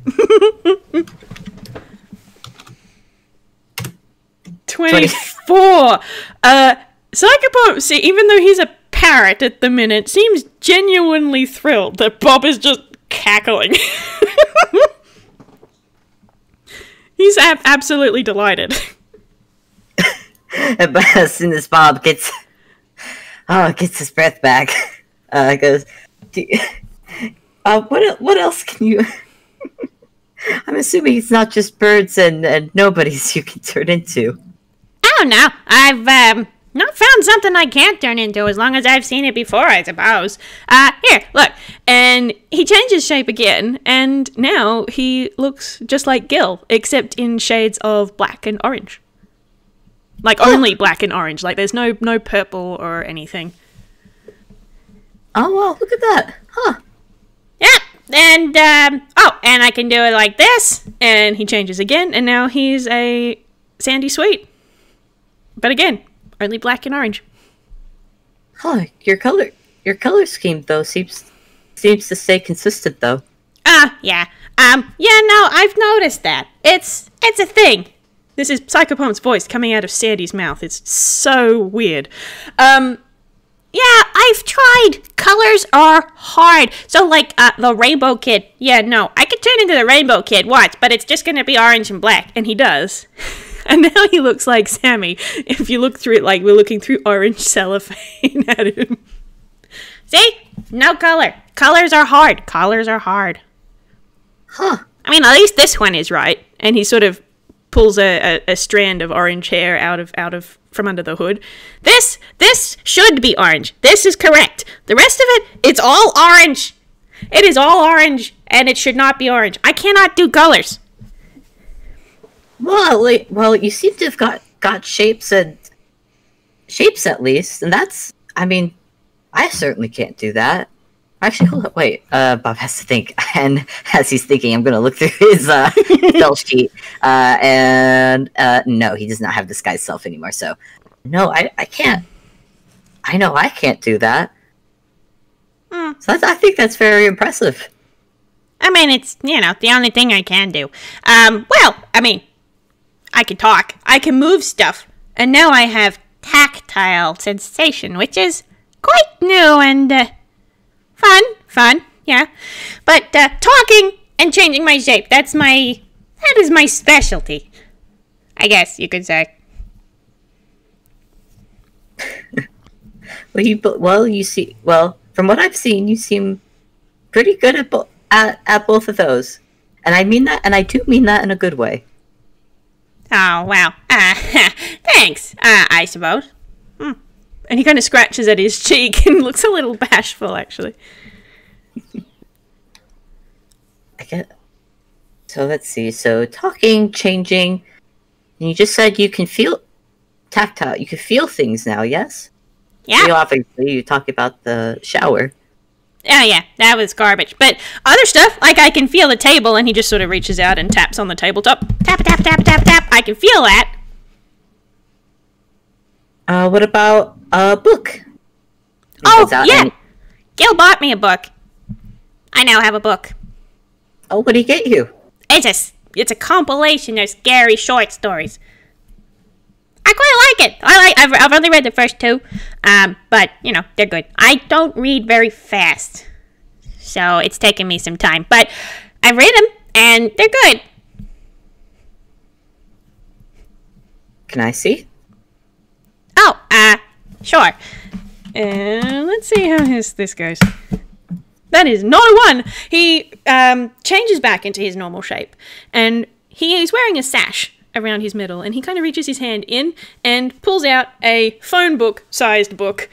24. Psychopomp, see, even though he's a parrot at the minute, seems genuinely thrilled that Bob is just cackling. He's absolutely delighted. But as soon as Bob gets his breath back, goes, what else can you... I'm assuming it's not just birds and nobodies you can turn into. I don't know. I've not found something I can't turn into as long as I've seen it before, I suppose. Here, look. And he changes shape again, and now he looks just like Gille, except in shades of black and orange. Like, only black and orange. Like, there's no purple or anything. Oh, well, look at that. Huh. Yeah, and, and I can do it like this. And he changes again, and now he's a sandy sweet. But again, only black and orange. Huh, your color scheme, though, seems to stay consistent, though. Yeah. Yeah, no, I've noticed that. It's a thing. This is Psychopomp's voice coming out of Sandy's mouth. It's so weird. Yeah, I've tried. Colors are hard. So, like, the Rainbow Kid. Yeah, no, I could turn into the Rainbow Kid, watch, but it's just gonna be orange and black. And he does. And now he looks like Sammy. If you look through it like we're looking through orange cellophane at him. See? No color. Colors are hard. Colors are hard. Huh. I mean, at least this one is right. And he sort of pulls a strand of orange hair out of from under the hood. This should be orange. This is correct. The rest of it, it's all orange. It is all orange, and it should not be orange. I cannot do colors. Well, you seem to have got shapes at least, and that's, I mean, I certainly can't do that. Actually, hold on, wait, Bob has to think, and as he's thinking, I'm gonna look through his spell sheet, and no, he does not have disguised self anymore, so, no, I can't, I know I can't do that. So I think that's very impressive. I mean, it's, the only thing I can do. Well, I mean, I can talk, I can move stuff, and now I have tactile sensation, which is quite new and, fun, yeah. But, talking and changing my shape, that is my specialty, I guess you could say. Well, from what I've seen, you seem pretty good at both of those. And I mean that, and I do mean that in a good way. Oh, wow. Thanks, I suppose. And he kind of scratches at his cheek and looks a little bashful, actually. So let's see. So talking, changing, and you just said you can feel tactile. You can feel things now, yes? Yeah. Obviously, you talk about the shower. Oh, yeah, that was garbage. But other stuff, like I can feel the table, and he just sort of reaches out and taps on the tabletop. Tap, tap, tap, tap, tap. I can feel that. What about a book? Oh, yeah. Gil bought me a book. I now have a book. Oh, what did he get you? It's a compilation of scary short stories. I quite like it. I've only read the first two, but they're good. I don't read very fast, so it's taken me some time. But I read them, and they're good. Can I see? Oh, sure. And let's see how this goes. That is not a 1. He changes back into his normal shape, and he is wearing a sash around his middle, and he kind of reaches his hand in and pulls out a phone book-sized book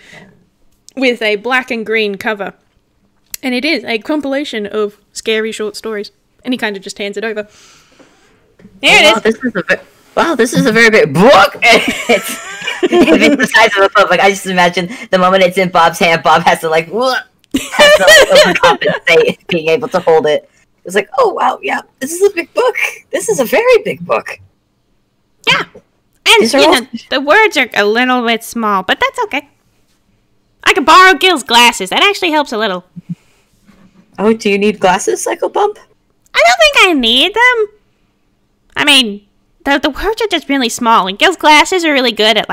with a black and green cover. And it is a compilation of scary short stories. And he kind of just hands it over. There it is. This is a very big book. It's the size of a phone. Like, I just imagine the moment it's in Bob's hand, Bob has to overcompensate being able to hold it. It's like, oh wow, yeah, this is a big book. This is a very big book. Yeah, and the words are a little bit small, but that's okay. I can borrow Gil's glasses. That actually helps a little. Oh, do you need glasses, Psychopomp? I don't think I need them. I mean, the words are just really small, and Gil's glasses are really good at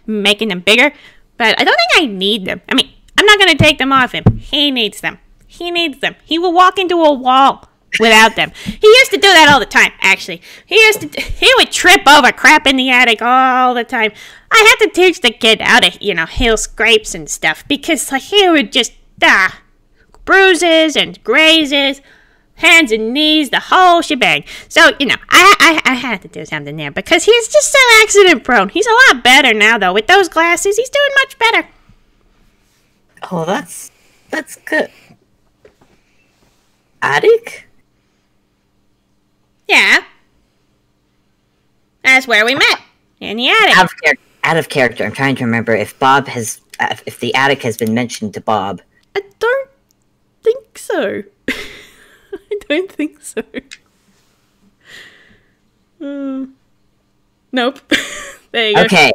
making them bigger. But I don't think I need them. I mean, I'm not gonna take them off him. He needs them. He needs them. He will walk into a wall without them. He used to do that all the time, actually. He would trip over crap in the attic all the time. I had to teach the kid how to, heal scrapes and stuff, because like he would just, bruises and grazes, hands and knees, the whole shebang. So, I had to do something there, because he's just so accident prone. He's a lot better now, though. With those glasses, he's doing much better. Oh, that's good. Attic? Yeah. That's where we met. In the attic. Out of character. I'm trying to remember if if the attic has been mentioned to Bob. I don't think so. I don't think so. Nope. There you go. Okay.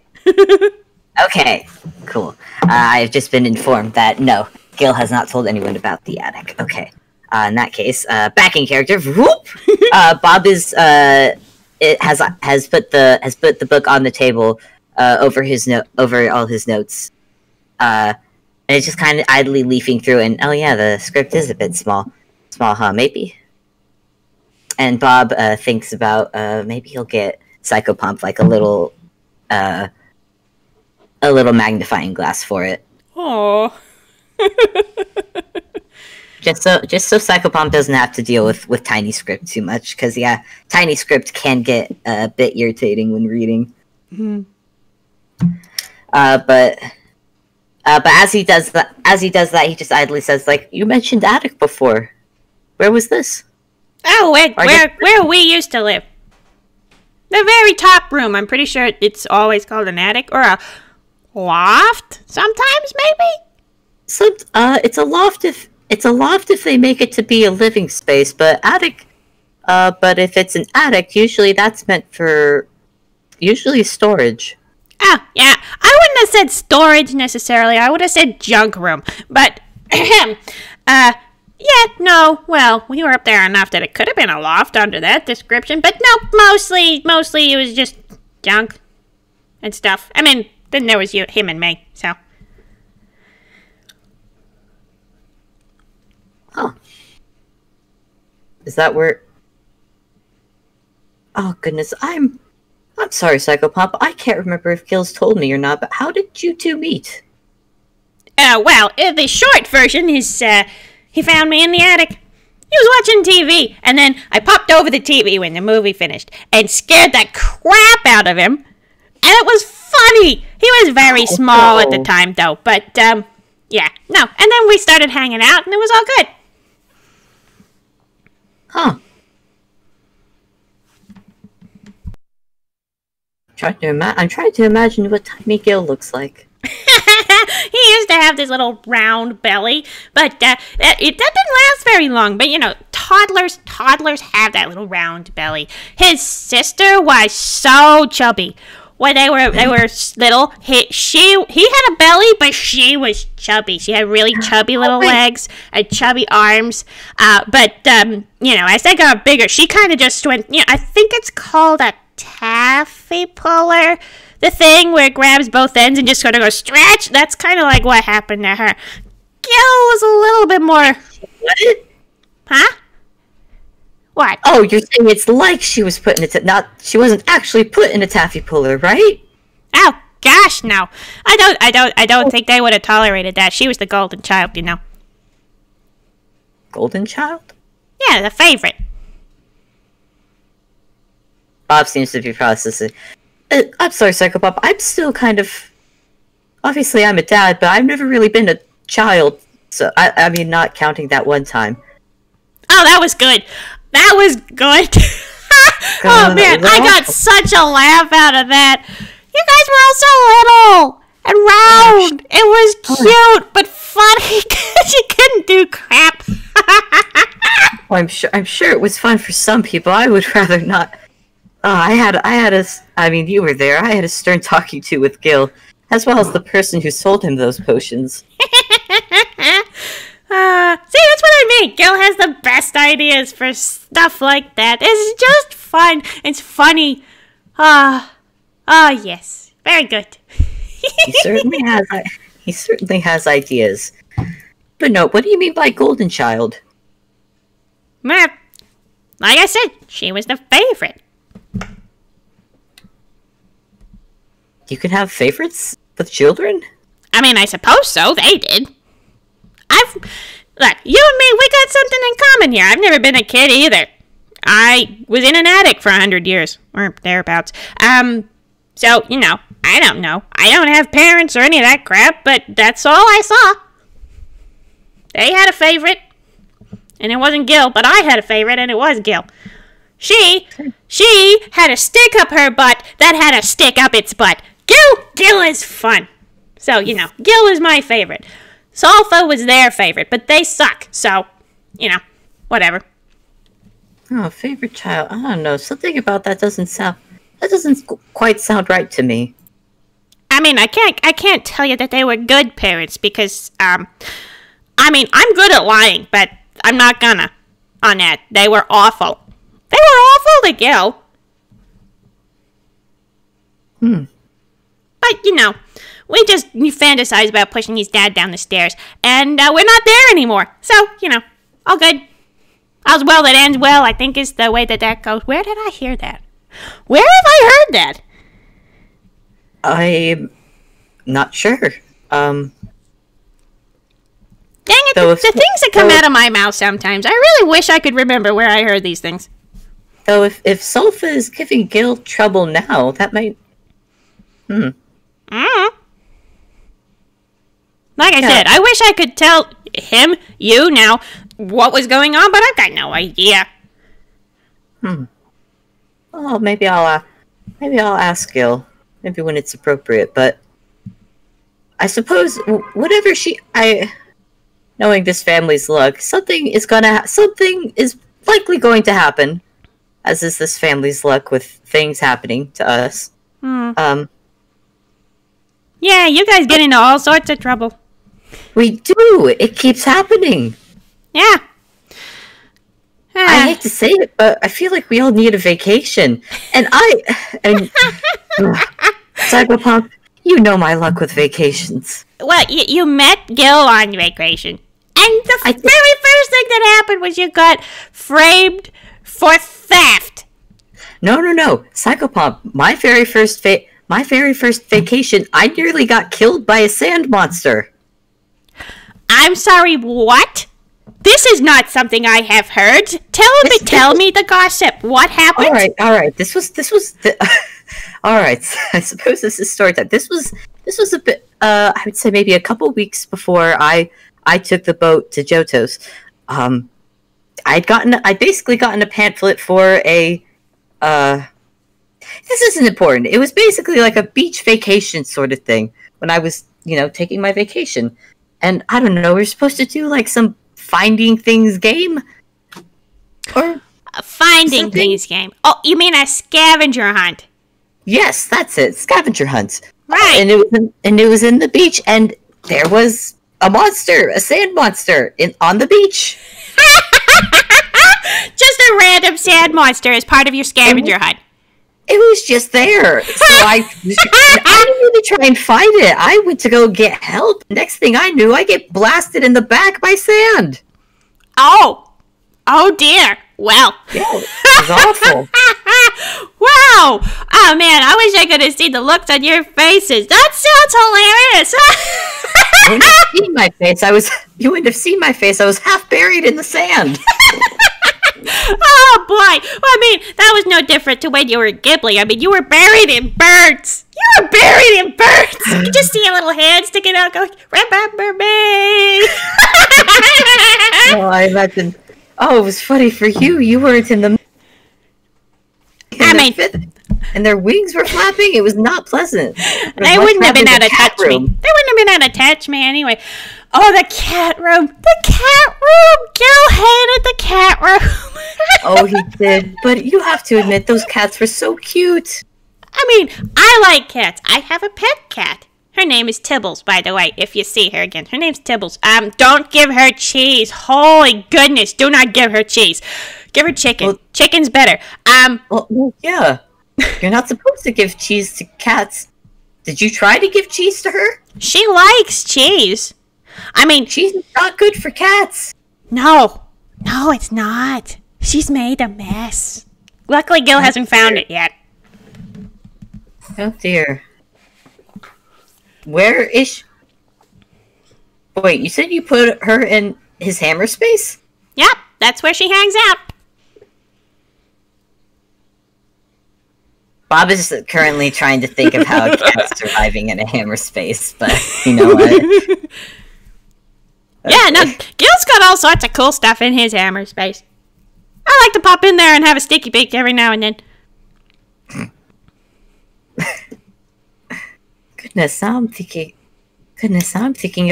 Okay. Cool. I've just been informed that no, Gil has not told anyone about the attic. Okay. In that case, backing character. Whoop. Bob is has put the book on the table over all his notes. And it's just kind of idly leafing through, and oh yeah, the script is a bit small, huh? Maybe. And Bob thinks about maybe he'll get Psychopomp like a little magnifying glass for it. Aww. Just so Psychopomp doesn't have to deal with tiny script too much, because yeah, tiny script can get a bit irritating when reading. Mm-hmm. But as he does that, he just idly says, like, "You mentioned attic before. Where was this?" Oh, where we used to live. The very top room. I'm pretty sure it's always called an attic or a loft. Sometimes, maybe. It's a loft if they make it to be a living space, but attic. But if it's an attic, usually that's meant for storage. Oh, yeah. I wouldn't have said storage necessarily. I would have said junk room. But, yeah, no. Well, we were up there enough that it could have been a loft under that description. But no, mostly it was just junk and stuff. I mean, then there was him and me, so. Huh. Is that where... Oh, goodness, I'm sorry, Psychopomp. I can't remember if Gil's told me or not, but how did you two meet? Well, the short version is, he found me in the attic. He was watching TV, and then I popped over the TV when the movie finished and scared the crap out of him. And it was funny. He was very small at the time, though, but, yeah, no. And then we started hanging out, and it was all good. Huh. I'm trying to imagine what Tiny Gil looks like. He used to have this little round belly, but that didn't last very long. But toddlers have that little round belly. His sister was so chubby when they were little. He had a belly, but she was chubby. She had really chubby little legs and chubby arms. But as they got bigger, she kind of just went. I think it's called a taffy puller, the thing where it grabs both ends and just sort of goes stretch. That's kind of like what happened to her. Gil was a little bit more. What? Huh? What? Oh, you're saying it's like she was put in she wasn't actually put in a taffy puller, right? Oh gosh, no. I don't think they would have tolerated that. She was the golden child, Golden child? Yeah, the favorite. Bob seems to be processing. I'm sorry, Psychopomp. I'm still kind of... Obviously, I'm a dad, but I've never really been a child. So, I mean, not counting that one time. Oh, that was good. That was good. Oh, man, I got such a laugh out of that. You guys were all so little and round. It was cute, but funny because you couldn't do crap. Well, I'm sure it was fun for some people. I would rather not... I mean, you were there. I had a stern talking to with Gil, as well as the person who sold him those potions. See, that's what I mean. Gil has the best ideas for stuff like that. It's just fun. It's funny. Yes. Very good. He certainly has ideas. But no, what do you mean by golden child? like I said, she was the favorite. You can have favorites with children? I mean, I suppose so. They did. Look, you and me, we got something in common here. I've never been a kid either. I was in an attic for 100 years, or thereabouts. So, I don't know. I don't have parents or any of that crap, but that's all I saw. They had a favorite, and it wasn't Gil, but I had a favorite, and it was Gil. She had a stick up her butt that had a stick up its butt. Gil is fun. So, Gil is my favorite. Sulfa was their favorite, but they suck. So, whatever. Oh, favorite child. I don't know. Something about that doesn't quite sound right to me. I mean, I can't tell you that they were good parents because, I'm good at lying, but I'm not gonna on that. They were awful. They were awful to Gil. But, we fantasize about pushing his dad down the stairs, and we're not there anymore. So, all good. All's well that ends well, I think is the way that goes. Where did I hear that? Where have I heard that? I'm not sure. Dang it, the things that come out of my mouth sometimes. I really wish I could remember where I heard these things. Though if Sulfa is giving Gil trouble now, that might... Like I said, I wish I could tell him, you now, what was going on, but I've got no idea. Well, maybe I'll ask Gil. Maybe when it's appropriate, but I suppose whatever knowing this family's luck, something is likely going to happen, as is this family's luck with things happening to us. Yeah, you guys get into all sorts of trouble. We do. It keeps happening. Yeah. I hate to say it, but I feel like we all need a vacation. And Psychopomp, you know my luck with vacations. Well, you met Gil on vacation. And the very first thing that happened was you got framed for theft. No. Psychopomp, my very first vacation, I nearly got killed by a sand monster. I'm sorry, what? This is not something I have heard. Tell me the gossip. What happened? All right. This was all right. I suppose this is story time. This was a bit. I would say maybe a couple weeks before I took the boat to Johto's. I'd basically gotten a pamphlet for a. This isn't important. It was basically like a beach vacation sort of thing when I was, taking my vacation. And I don't know, we were supposed to do like some finding things game? Or a finding things game. Oh, you mean a scavenger hunt? Yes, that's it. Scavenger hunt. Right. And it was in the beach, and there was a monster, a sand monster on the beach. Just a random sand monster as part of your scavenger hunt. It was just there. So I didn't really try and find it. I went to go get help. Next thing I knew, I get blasted in the back by sand. Oh dear. Well. Yeah, it was awful. Wow. Oh man, I wish I could have seen the looks on your faces. That sounds hilarious. You wouldn't have seen my face. I was half buried in the sand. Oh boy! Well, I mean, that was no different to when you were Ghibli. I mean, you were buried in birds. You just see a little hand sticking out, going, "Remember me." Well, I imagine. Oh, it was funny for you. You weren't in the. And their wings were flapping. It was not pleasant. They wouldn't have been able to touch me. They wouldn't have been able to touch me anyway. Oh, the cat room. Gil hated the cat room. Oh, he did. But you have to admit, those cats were so cute. I mean, I like cats. I have a pet cat. Her name is Tibbles, by the way, if you see her again. Her name's Tibbles. Don't give her cheese. Holy goodness, do not give her cheese. Give her chicken. Well, chicken's better. Well, yeah. You're not supposed to give cheese to cats. Did you try to give cheese to her? She likes cheese. I mean, cheese is not good for cats. No, it's not. She's made a mess. Luckily, Gil hasn't found it yet. Oh dear. Where is she? Wait, you said you put her in his hammer space? Yep, that's where she hangs out. Bob is currently trying to think of how a cat's surviving in a hammer space, but you know what? Yeah, no, Gil's got all sorts of cool stuff in his hammer space. I like to pop in there and have a sticky bake every now and then. Goodness, now I'm thinking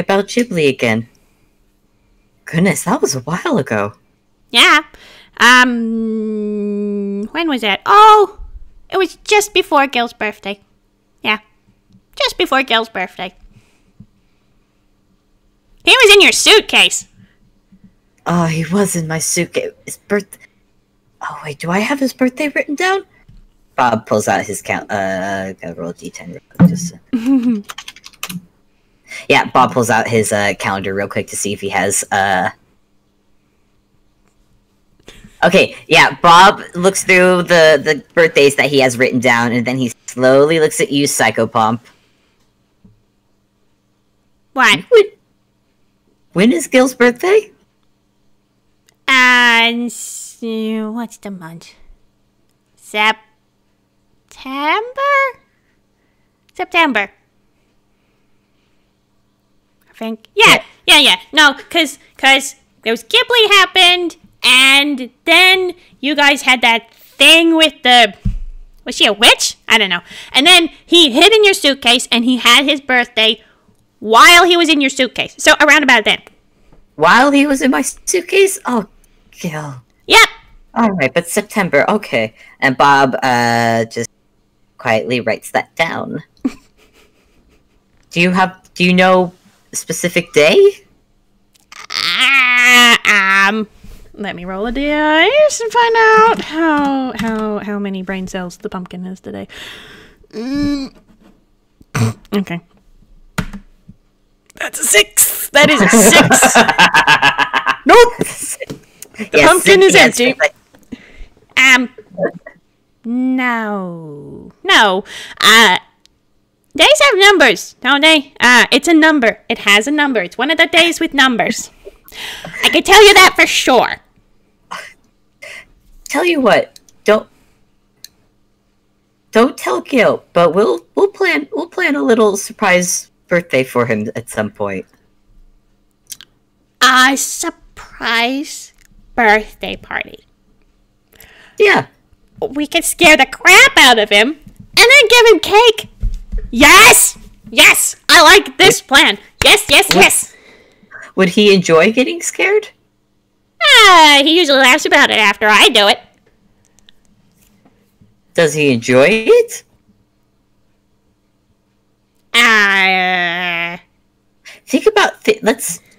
about Ghibli again. Goodness, that was a while ago. Yeah. When was that? Oh, it was just before Gil's birthday. Yeah. Just before Gil's birthday. He was in your suitcase. Oh, he was in my suitcase. Oh, wait, do I have his birthday written down? Bob pulls out his gotta roll a d10 real quick. Yeah, Bob pulls out his calendar real quick to see if he has Okay, yeah, Bob looks through the birthdays that he has written down, and then he slowly looks at you, Psychopomp. What? When is Gil's birthday? What's the month? September? September. I think. Yeah. No, because there was Ghibli happened, and then you guys had that thing with the... Was she a witch? I don't know. And then he hid in your suitcase, and he had his birthday while he was in your suitcase. So around about then. While he was in my suitcase? Oh, Gil. Yep. Alright, but September, okay. And Bob just quietly writes that down. Do you know a specific day? Let me roll a dice and find out how many brain cells the pumpkin has today. Okay. That's a 6. That is a 6. Nope. The pumpkin is empty. No. Days have numbers, don't they? It's a number. It has a number. It's one of the days with numbers. I can tell you that for sure. Tell you what, don't tell Gil, but we'll plan a little surprise birthday for him at some point. A surprise birthday party. Yeah. We could scare the crap out of him and then give him cake. Yes! Yes! I like this plan. Yes. Would he enjoy getting scared? He usually laughs about it after I do it. Does he enjoy it? Think about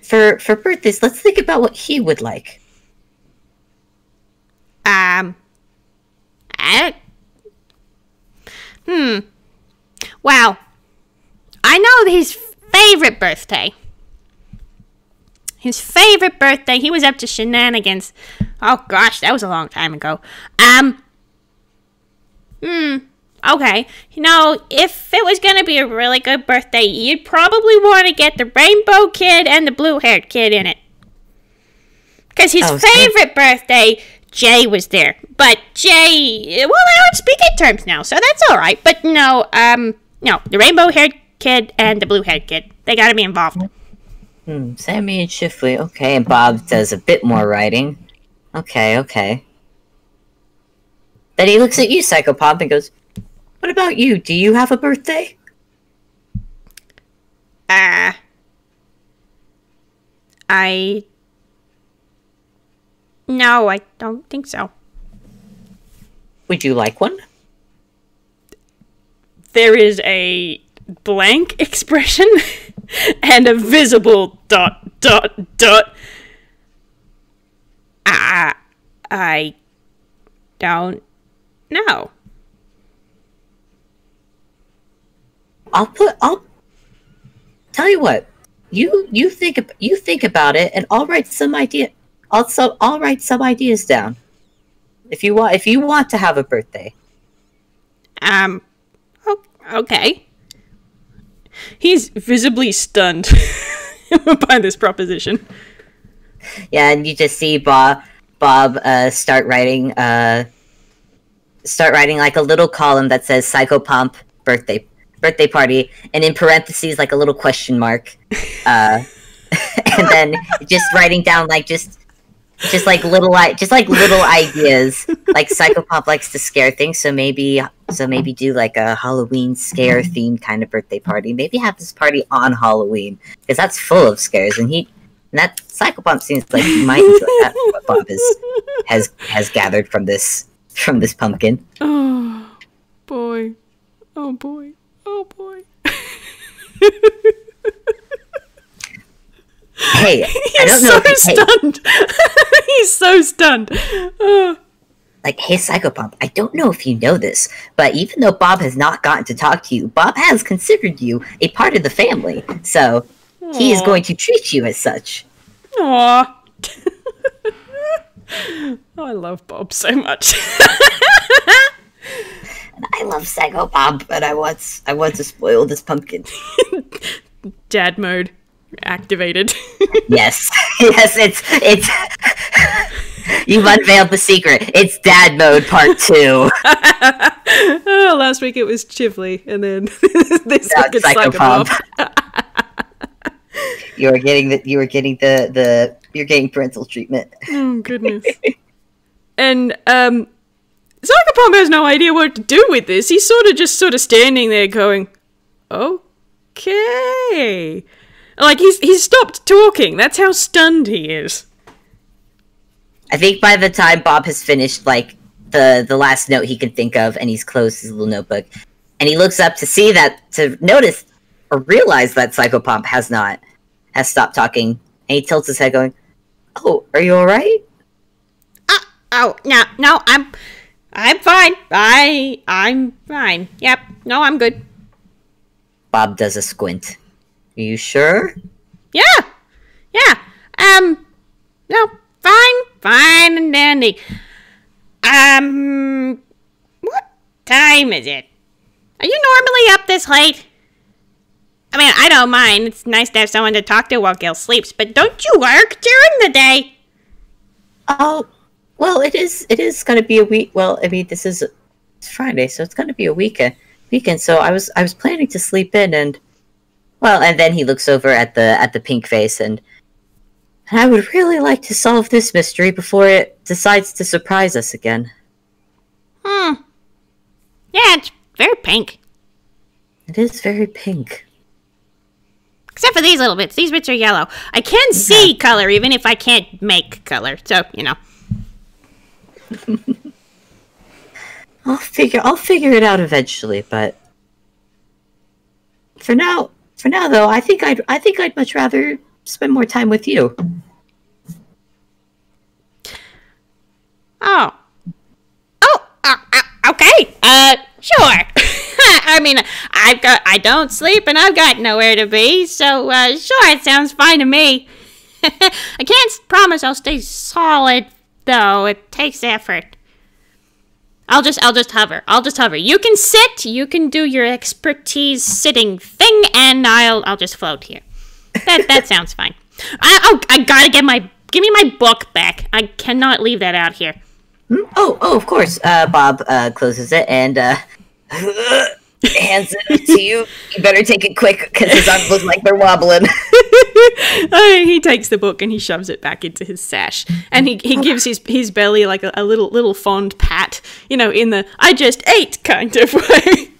for birthdays. Let's think about what he would like. Wow. I know his favorite birthday. His favorite birthday, he was up to shenanigans. Oh gosh, that was a long time ago. Okay. You know, if it was gonna be a really good birthday, you'd probably want to get the rainbow kid and the blue-haired kid in it. Because his favorite birthday, Jay was there. But Jay, well, I don't speak in terms now, so that's alright. But no, the rainbow-haired kid and the blue-haired kid, they gotta be involved. Sammy and Shifley, okay, and Bob does a bit more writing. Okay. Then he looks at you, Psychopomp, and goes, what about you? Do you have a birthday? No, I don't think so. Would you like one? There is a blank expression and a visible ... I don't know. I'll tell you what. You think about it, and I'll write some ideas down. If you want to have a birthday. Okay. He's visibly stunned by this proposition. Yeah, and you just see Bob start writing like a little column that says Psychopomp birthday party, and in parentheses like a little question mark, and then just writing down like just like little ideas. Like Psychopomp likes to scare things, so maybe do like a Halloween scare themed kind of birthday party. Maybe have this party on Halloween because that's full of scares, and that Psychopomp seems like he might enjoy that. What Bob has gathered from this pumpkin. Oh boy! Oh boy! Oh boy! Hey, I don't know. Stunned. He's so stunned. Like, hey, Psychopomp, I don't know if you know this, but even though Bob has not gotten to talk to you, Bob has considered you a part of the family, so he is going to treat you as such. Aww. Oh, I love Bob so much. And I love Psychopomp, but I want to spoil this pumpkin. Dad mode activated. Yes, it's. You've unveiled the secret. It's Dad mode part 2. Oh, last week it was Chivley, and then this Now week it's Psychopomp. Psychopomp. You're getting parental treatment. Oh goodness. And Psychopomp has no idea what to do with this. He's sort of standing there going, okay. Like he's stopped talking. That's how stunned he is. I think by the time Bob has finished, like, the last note he can think of, and he's closed his little notebook, and he looks up to notice or realize that Psychopomp has stopped talking, and he tilts his head going, "Oh, are you alright?" No, I'm fine. I'm fine. Yep, no, I'm good. Bob does a squint. Are you sure? Yeah, no, fine and dandy. What time is it? Are you normally up this late? I mean, I don't mind. It's nice to have someone to talk to while Gil sleeps, but don't you work during the day? Oh, well, it is going to be a week. Well, I mean, it's Friday, so it's going to be a weekend. So I was planning to sleep in, and then he looks over at the pink face, and I would really like to solve this mystery before it decides to surprise us again. Yeah, it's very pink. It is very pink. Except for these little bits. These bits are yellow. I can see color even if I can't make color. So, you know. I'll figure it out eventually, but for now though, I think I'd much rather spend more time with you. Okay. Sure. I mean, I don't sleep and I've got nowhere to be, so sure, it sounds fine to me. I can't promise I'll stay solid though. It takes effort. I'll just hover. You can sit, you can do your expertise sitting thing, and I'll just float here. That sounds fine. I gotta give me my book back. I cannot leave that out here. Oh, of course. Bob closes it and hands it to you. You better take it quick because his arms look like they're wobbling. He takes the book and he shoves it back into his sash, and he gives his belly like a little fond pat, you know, in the "I just ate" kind of way.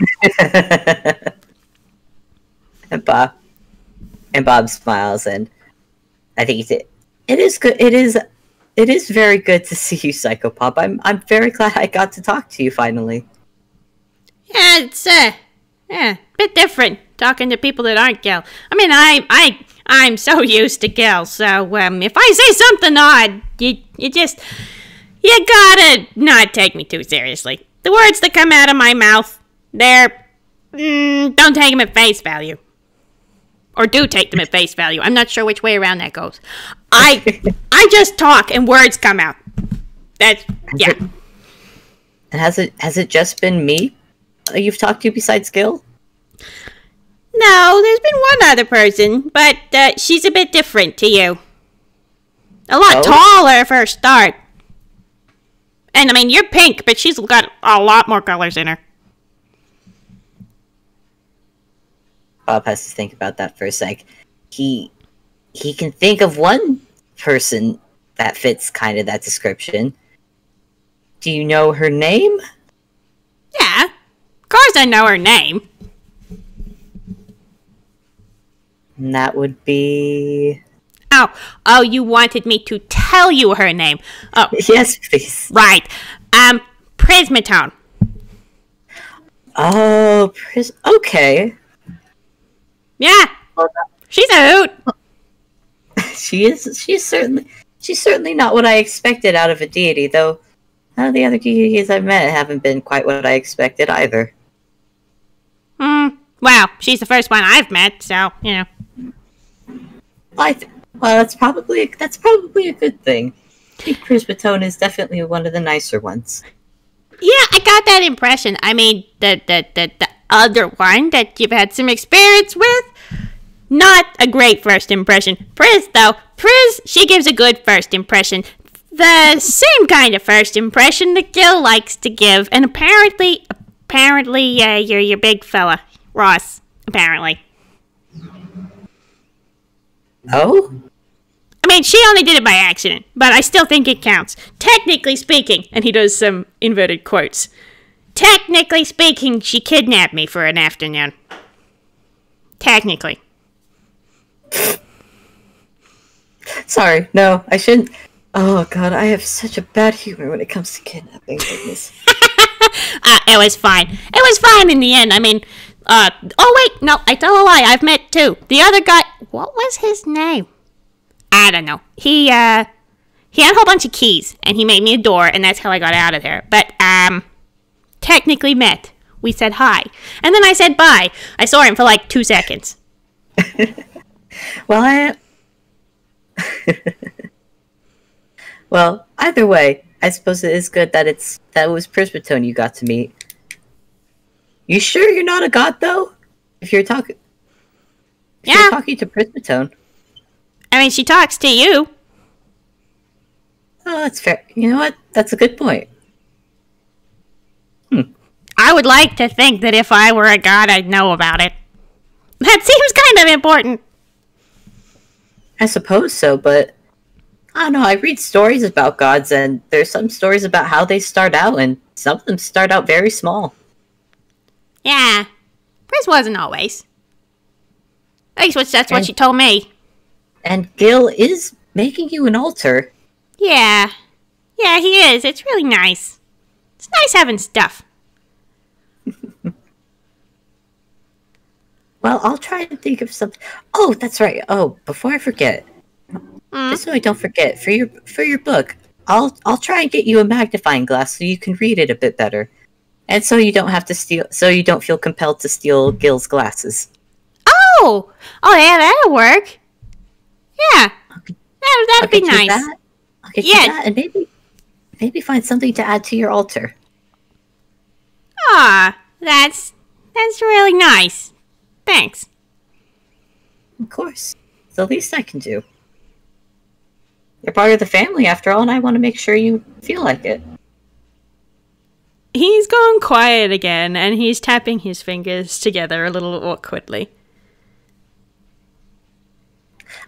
And Bob smiles, and I think he said, "It is good. It is very good to see you, Psychopomp. I'm very glad I got to talk to you finally." Yeah, it's a bit different talking to people that aren't Gil. I mean, I'm so used to Gil, so if I say something odd, you gotta not take me too seriously. The words that come out of my mouth, don't take them at face value. Or do take them at face value. I'm not sure which way around that goes. I just talk and words come out. Yeah. And has it just been me you've talked to besides Gil? No, there's been one other person, but she's a bit different to you. A lot taller for a start. And I mean, you're pink, but she's got a lot more colors in her. Bob has to think about that for a sec. He can think of one person that fits kind of that description. Do you know her name? Yeah, of course I know her name. And that would be... Oh, you wanted me to tell you her name. Oh. Yes, please. Right. Prismatone. Oh, okay. Yeah. She's a hoot. She's certainly not what I expected out of a deity, though none of the other deities I've met haven't been quite what I expected either. Well, she's the first one I've met, so, you know. Well, that's probably a good thing. I think Prismatone is definitely one of the nicer ones. Yeah, I got that impression. I mean, the other one that you've had some experience with, not a great first impression. Priz, though, she gives a good first impression. The same kind of first impression that Gil likes to give, and apparently, you're your big fella, Ross. Apparently. Oh? I mean, she only did it by accident, but I still think it counts. Technically speaking, And he does some inverted quotes. technically speaking, she kidnapped me for an afternoon. Technically. Sorry, no, I shouldn't. Oh god, I have such a bad humor when it comes to kidnapping. Goodness. It was fine. It was fine in the end. I mean, oh wait, no, I tell a lie. I've met two. The other guy, what was his name? I don't know. He had a whole bunch of keys, and he made me a door, and that's how I got out of there. But, technically met. We said hi. And then I said bye. I saw him for like 2 seconds. Well, well, either way, I suppose it is good that it was Prismatone you got to meet. You sure you're not a god, though? If you're talking to Prismatone. I mean, she talks to you. Oh, that's fair. You know what? That's a good point. I would like to think that if I were a god, I'd know about it. That seems kind of important. I suppose so, but I don't know. I read stories about gods, and there's some stories about how they start out, and some of them start out very small. Yeah. Pris wasn't always. At least that's what she told me. And Gil is making you an altar. Yeah. Yeah, he is. It's really nice. It's nice having stuff. Well, I'll try and think of something. Oh, that's right. Oh, before I forget, just so I don't forget, for your book, I'll try and get you a magnifying glass so you can read it a bit better, and so you don't have to steal. So you don't feel compelled to steal Gil's glasses. Oh, yeah, that'll work. Yeah, that'd be nice. I'll get you that, and maybe find something to add to your altar. Ah, that's really nice. Thanks. Of course. It's the least I can do. You're part of the family after all, and I want to make sure you feel like it. He's gone quiet again, and he's tapping his fingers together a little awkwardly.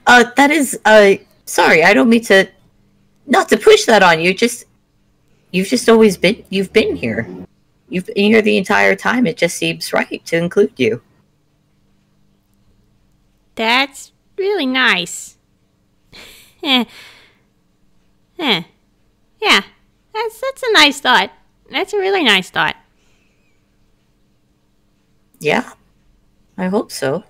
That is, sorry, I don't mean to, not to push that on you, you've just always been, you've been here. You've been here the entire time, it just seems right to include you. That's really nice. Yeah, that's a nice thought. That's a really nice thought. Yeah, I hope so.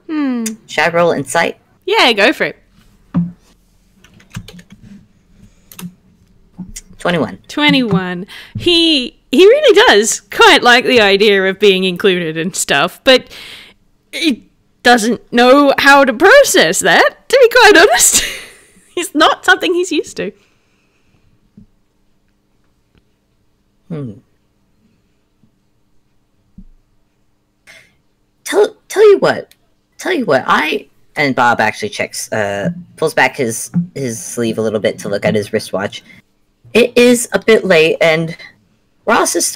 Should I roll insight? Yeah, go for it. 21. 21. He really does quite like the idea of being included and stuff, but he doesn't know how to process that, to be quite honest. It's not something he's used to. Hmm. Tell you what. And Bob actually pulls back his sleeve a little bit to look at his wristwatch. It is a bit late, and Ross has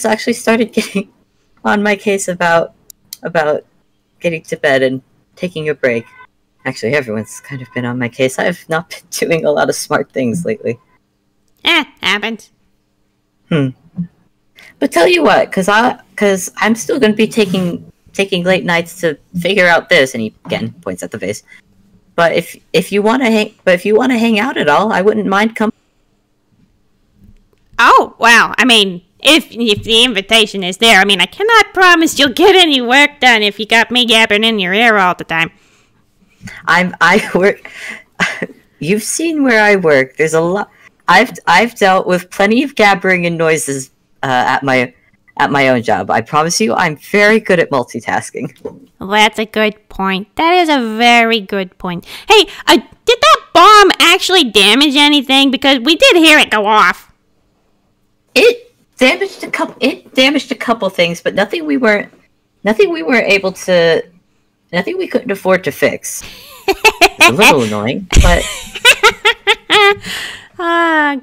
actually started getting on my case about getting to bed and taking a break. Actually, everyone's kind of been on my case. I've not been doing a lot of smart things lately. Happens. But tell you what, because I'm still going to be taking late nights to figure out this. And he again points at the vase. But if you want to hang out at all, I wouldn't mind coming. Oh, wow. I mean, if the invitation is there, I mean, I cannot promise you'll get any work done if you got me yapping in your ear all the time. I work. You've seen where I work. There's a lot. I've dealt with plenty of gabbering and noises at my own job. I promise you, I'm very good at multitasking. That's a good point. That is a very good point. Hey, did that bomb actually damage anything? Because we did hear it go off. It damaged a couple things, but nothing we couldn't afford to fix. It's a little annoying, but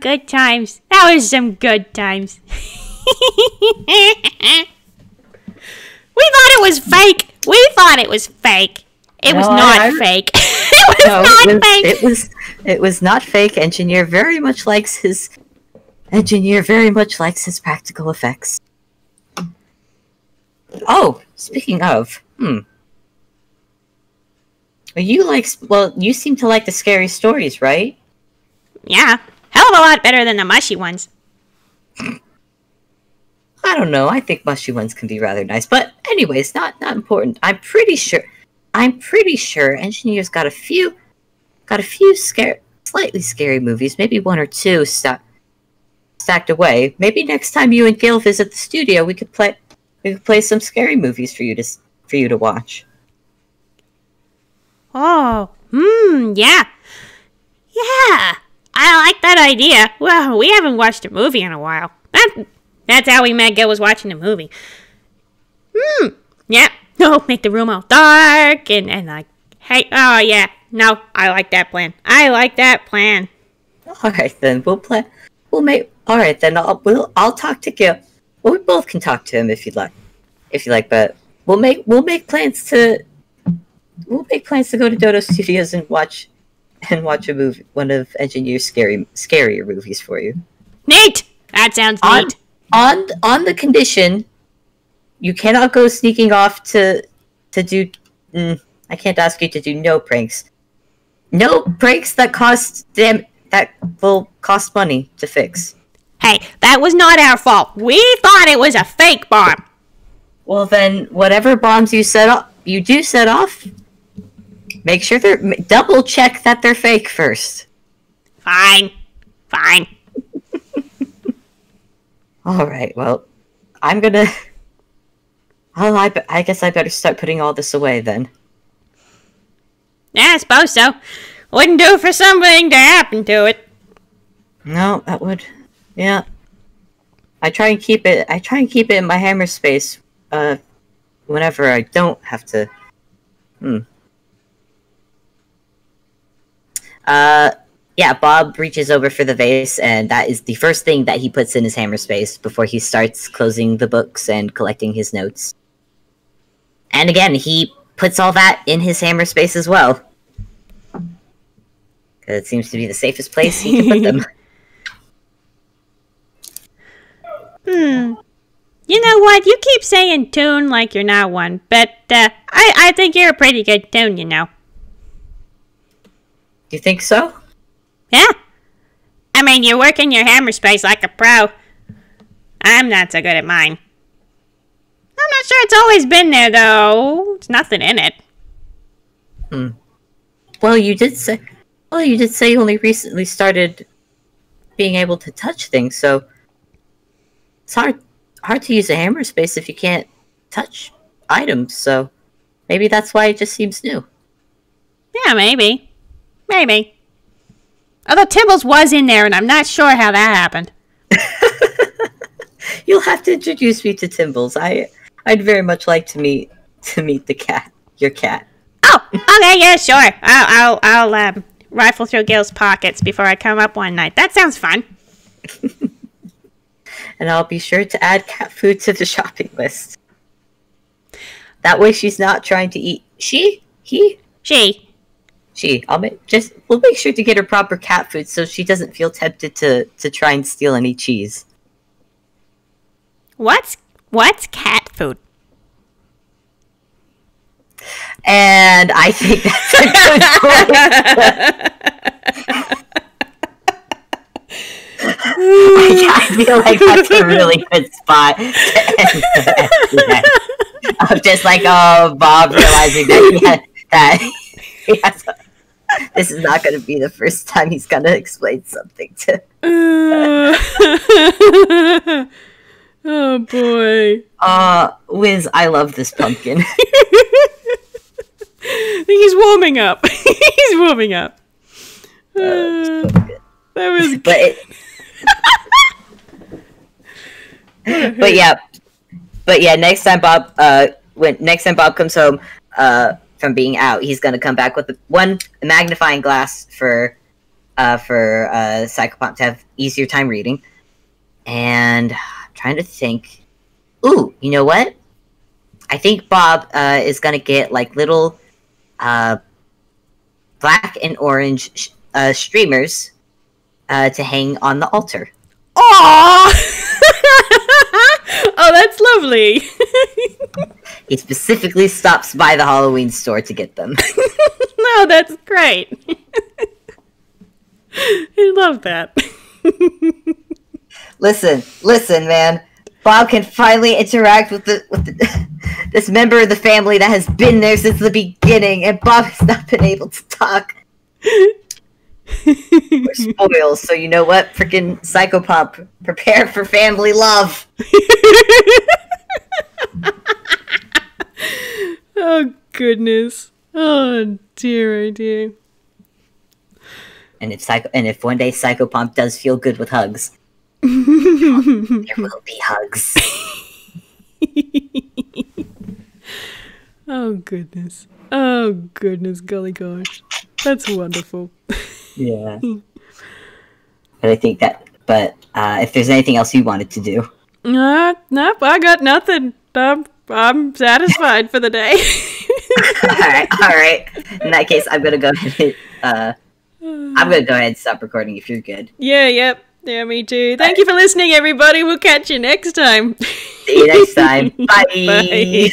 good times. That was some good times. We thought it was fake. It was not fake. It was not fake. Engineer very much likes his practical effects. Oh, speaking of, you seem to like the scary stories, right? Yeah, hell of a lot better than the mushy ones. I don't know. I think mushy ones can be rather nice, but anyways, not important. I'm pretty sure Engineer's got a few slightly scary movies, maybe one or two stacked away. Maybe next time you and Gil visit the studio, we could play some scary movies for you to watch. Oh, yeah. Yeah, I like that idea. Well, we haven't watched a movie in a while. That's how we met. Gil was watching a movie. Yeah. No, make the room all dark and like, hey, oh yeah. No, I like that plan. All right, then I'll talk to Gil. Well, we both can talk to him if you'd like, but we'll make plans to go to Dodo Studios and watch a movie, one of Engineer's scarier movies for you. Neat. That sounds neat. On the condition, you cannot go sneaking off to do. I can't ask you to do no pranks. No pranks that will cost money to fix. Hey, that was not our fault. We thought it was a fake bomb. Well, then, whatever bombs you set off, make sure double check that they're fake first. Fine. All right. Well, I guess I better start putting all this away then. Yeah, I suppose so. Wouldn't do for something to happen to it. No, that would. Yeah. I try and keep it in my hammer space. Whenever I don't have to. Yeah, Bob reaches over for the vase, and that is the first thing that he puts in his hammer space before he starts closing the books and collecting his notes. And again, he puts all that in his hammer space as well. Because it seems to be the safest place he can put them. You know what? You keep saying Toon like you're not one, but I think you're a pretty good Toon, you know. You think so? Yeah. I mean, you're working your hammer space like a pro. I'm not so good at mine. I'm not sure it's always been there, though. There's nothing in it. Well, you did say you only recently started being able to touch things, so it's hard to use a hammer space if you can't touch items, so maybe that's why it just seems new. Yeah, maybe. Although Tibbles was in there, and I'm not sure how that happened. You'll have to introduce me to Timbles. I'd very much like to meet the cat. Your cat. Oh, okay, yeah, sure. I'll rifle through Gil's pockets before I come up one night. That sounds fun. And I'll be sure to add cat food to the shopping list. That way she's not trying to eat. She. We'll make sure to get her proper cat food so she doesn't feel tempted to try and steal any cheese. What's cat food? And I think that's a good point. I feel like that's a really good spot to end the of just like, Bob realizing that he has this is not going to be the first time he's going to explain something to. Oh boy. Wiz, I love this pumpkin. He's warming up. He's warming up. That was but yeah, next time Bob comes home from being out, he's gonna come back with one magnifying glass for Psychopomp to have easier time reading. And I'm trying to think. Ooh, you know what? I think Bob is gonna get like little black and orange streamers to hang on the altar. Aww! Oh, that's lovely. He specifically stops by the Halloween store to get them. No, that's great. I love that. Listen, man. Bob can finally interact with this member of the family that has been there since the beginning, and Bob has not been able to talk. We're spoiled, so you know what? Freaking Psychopomp, prepare for family love. Oh goodness. Oh dear, oh dear. And if one day Psychopomp does feel good with hugs, there will be hugs. Oh goodness. Oh goodness, golly gosh. That's wonderful. Yeah. But I think if there's anything else you wanted to do. Nope, I got nothing. I'm satisfied for the day. All right. In that case, I'm gonna go ahead and stop recording if you're good. Yeah, me too. Thank you for listening, everybody. We'll catch you next time. See you next time. Bye. Bye.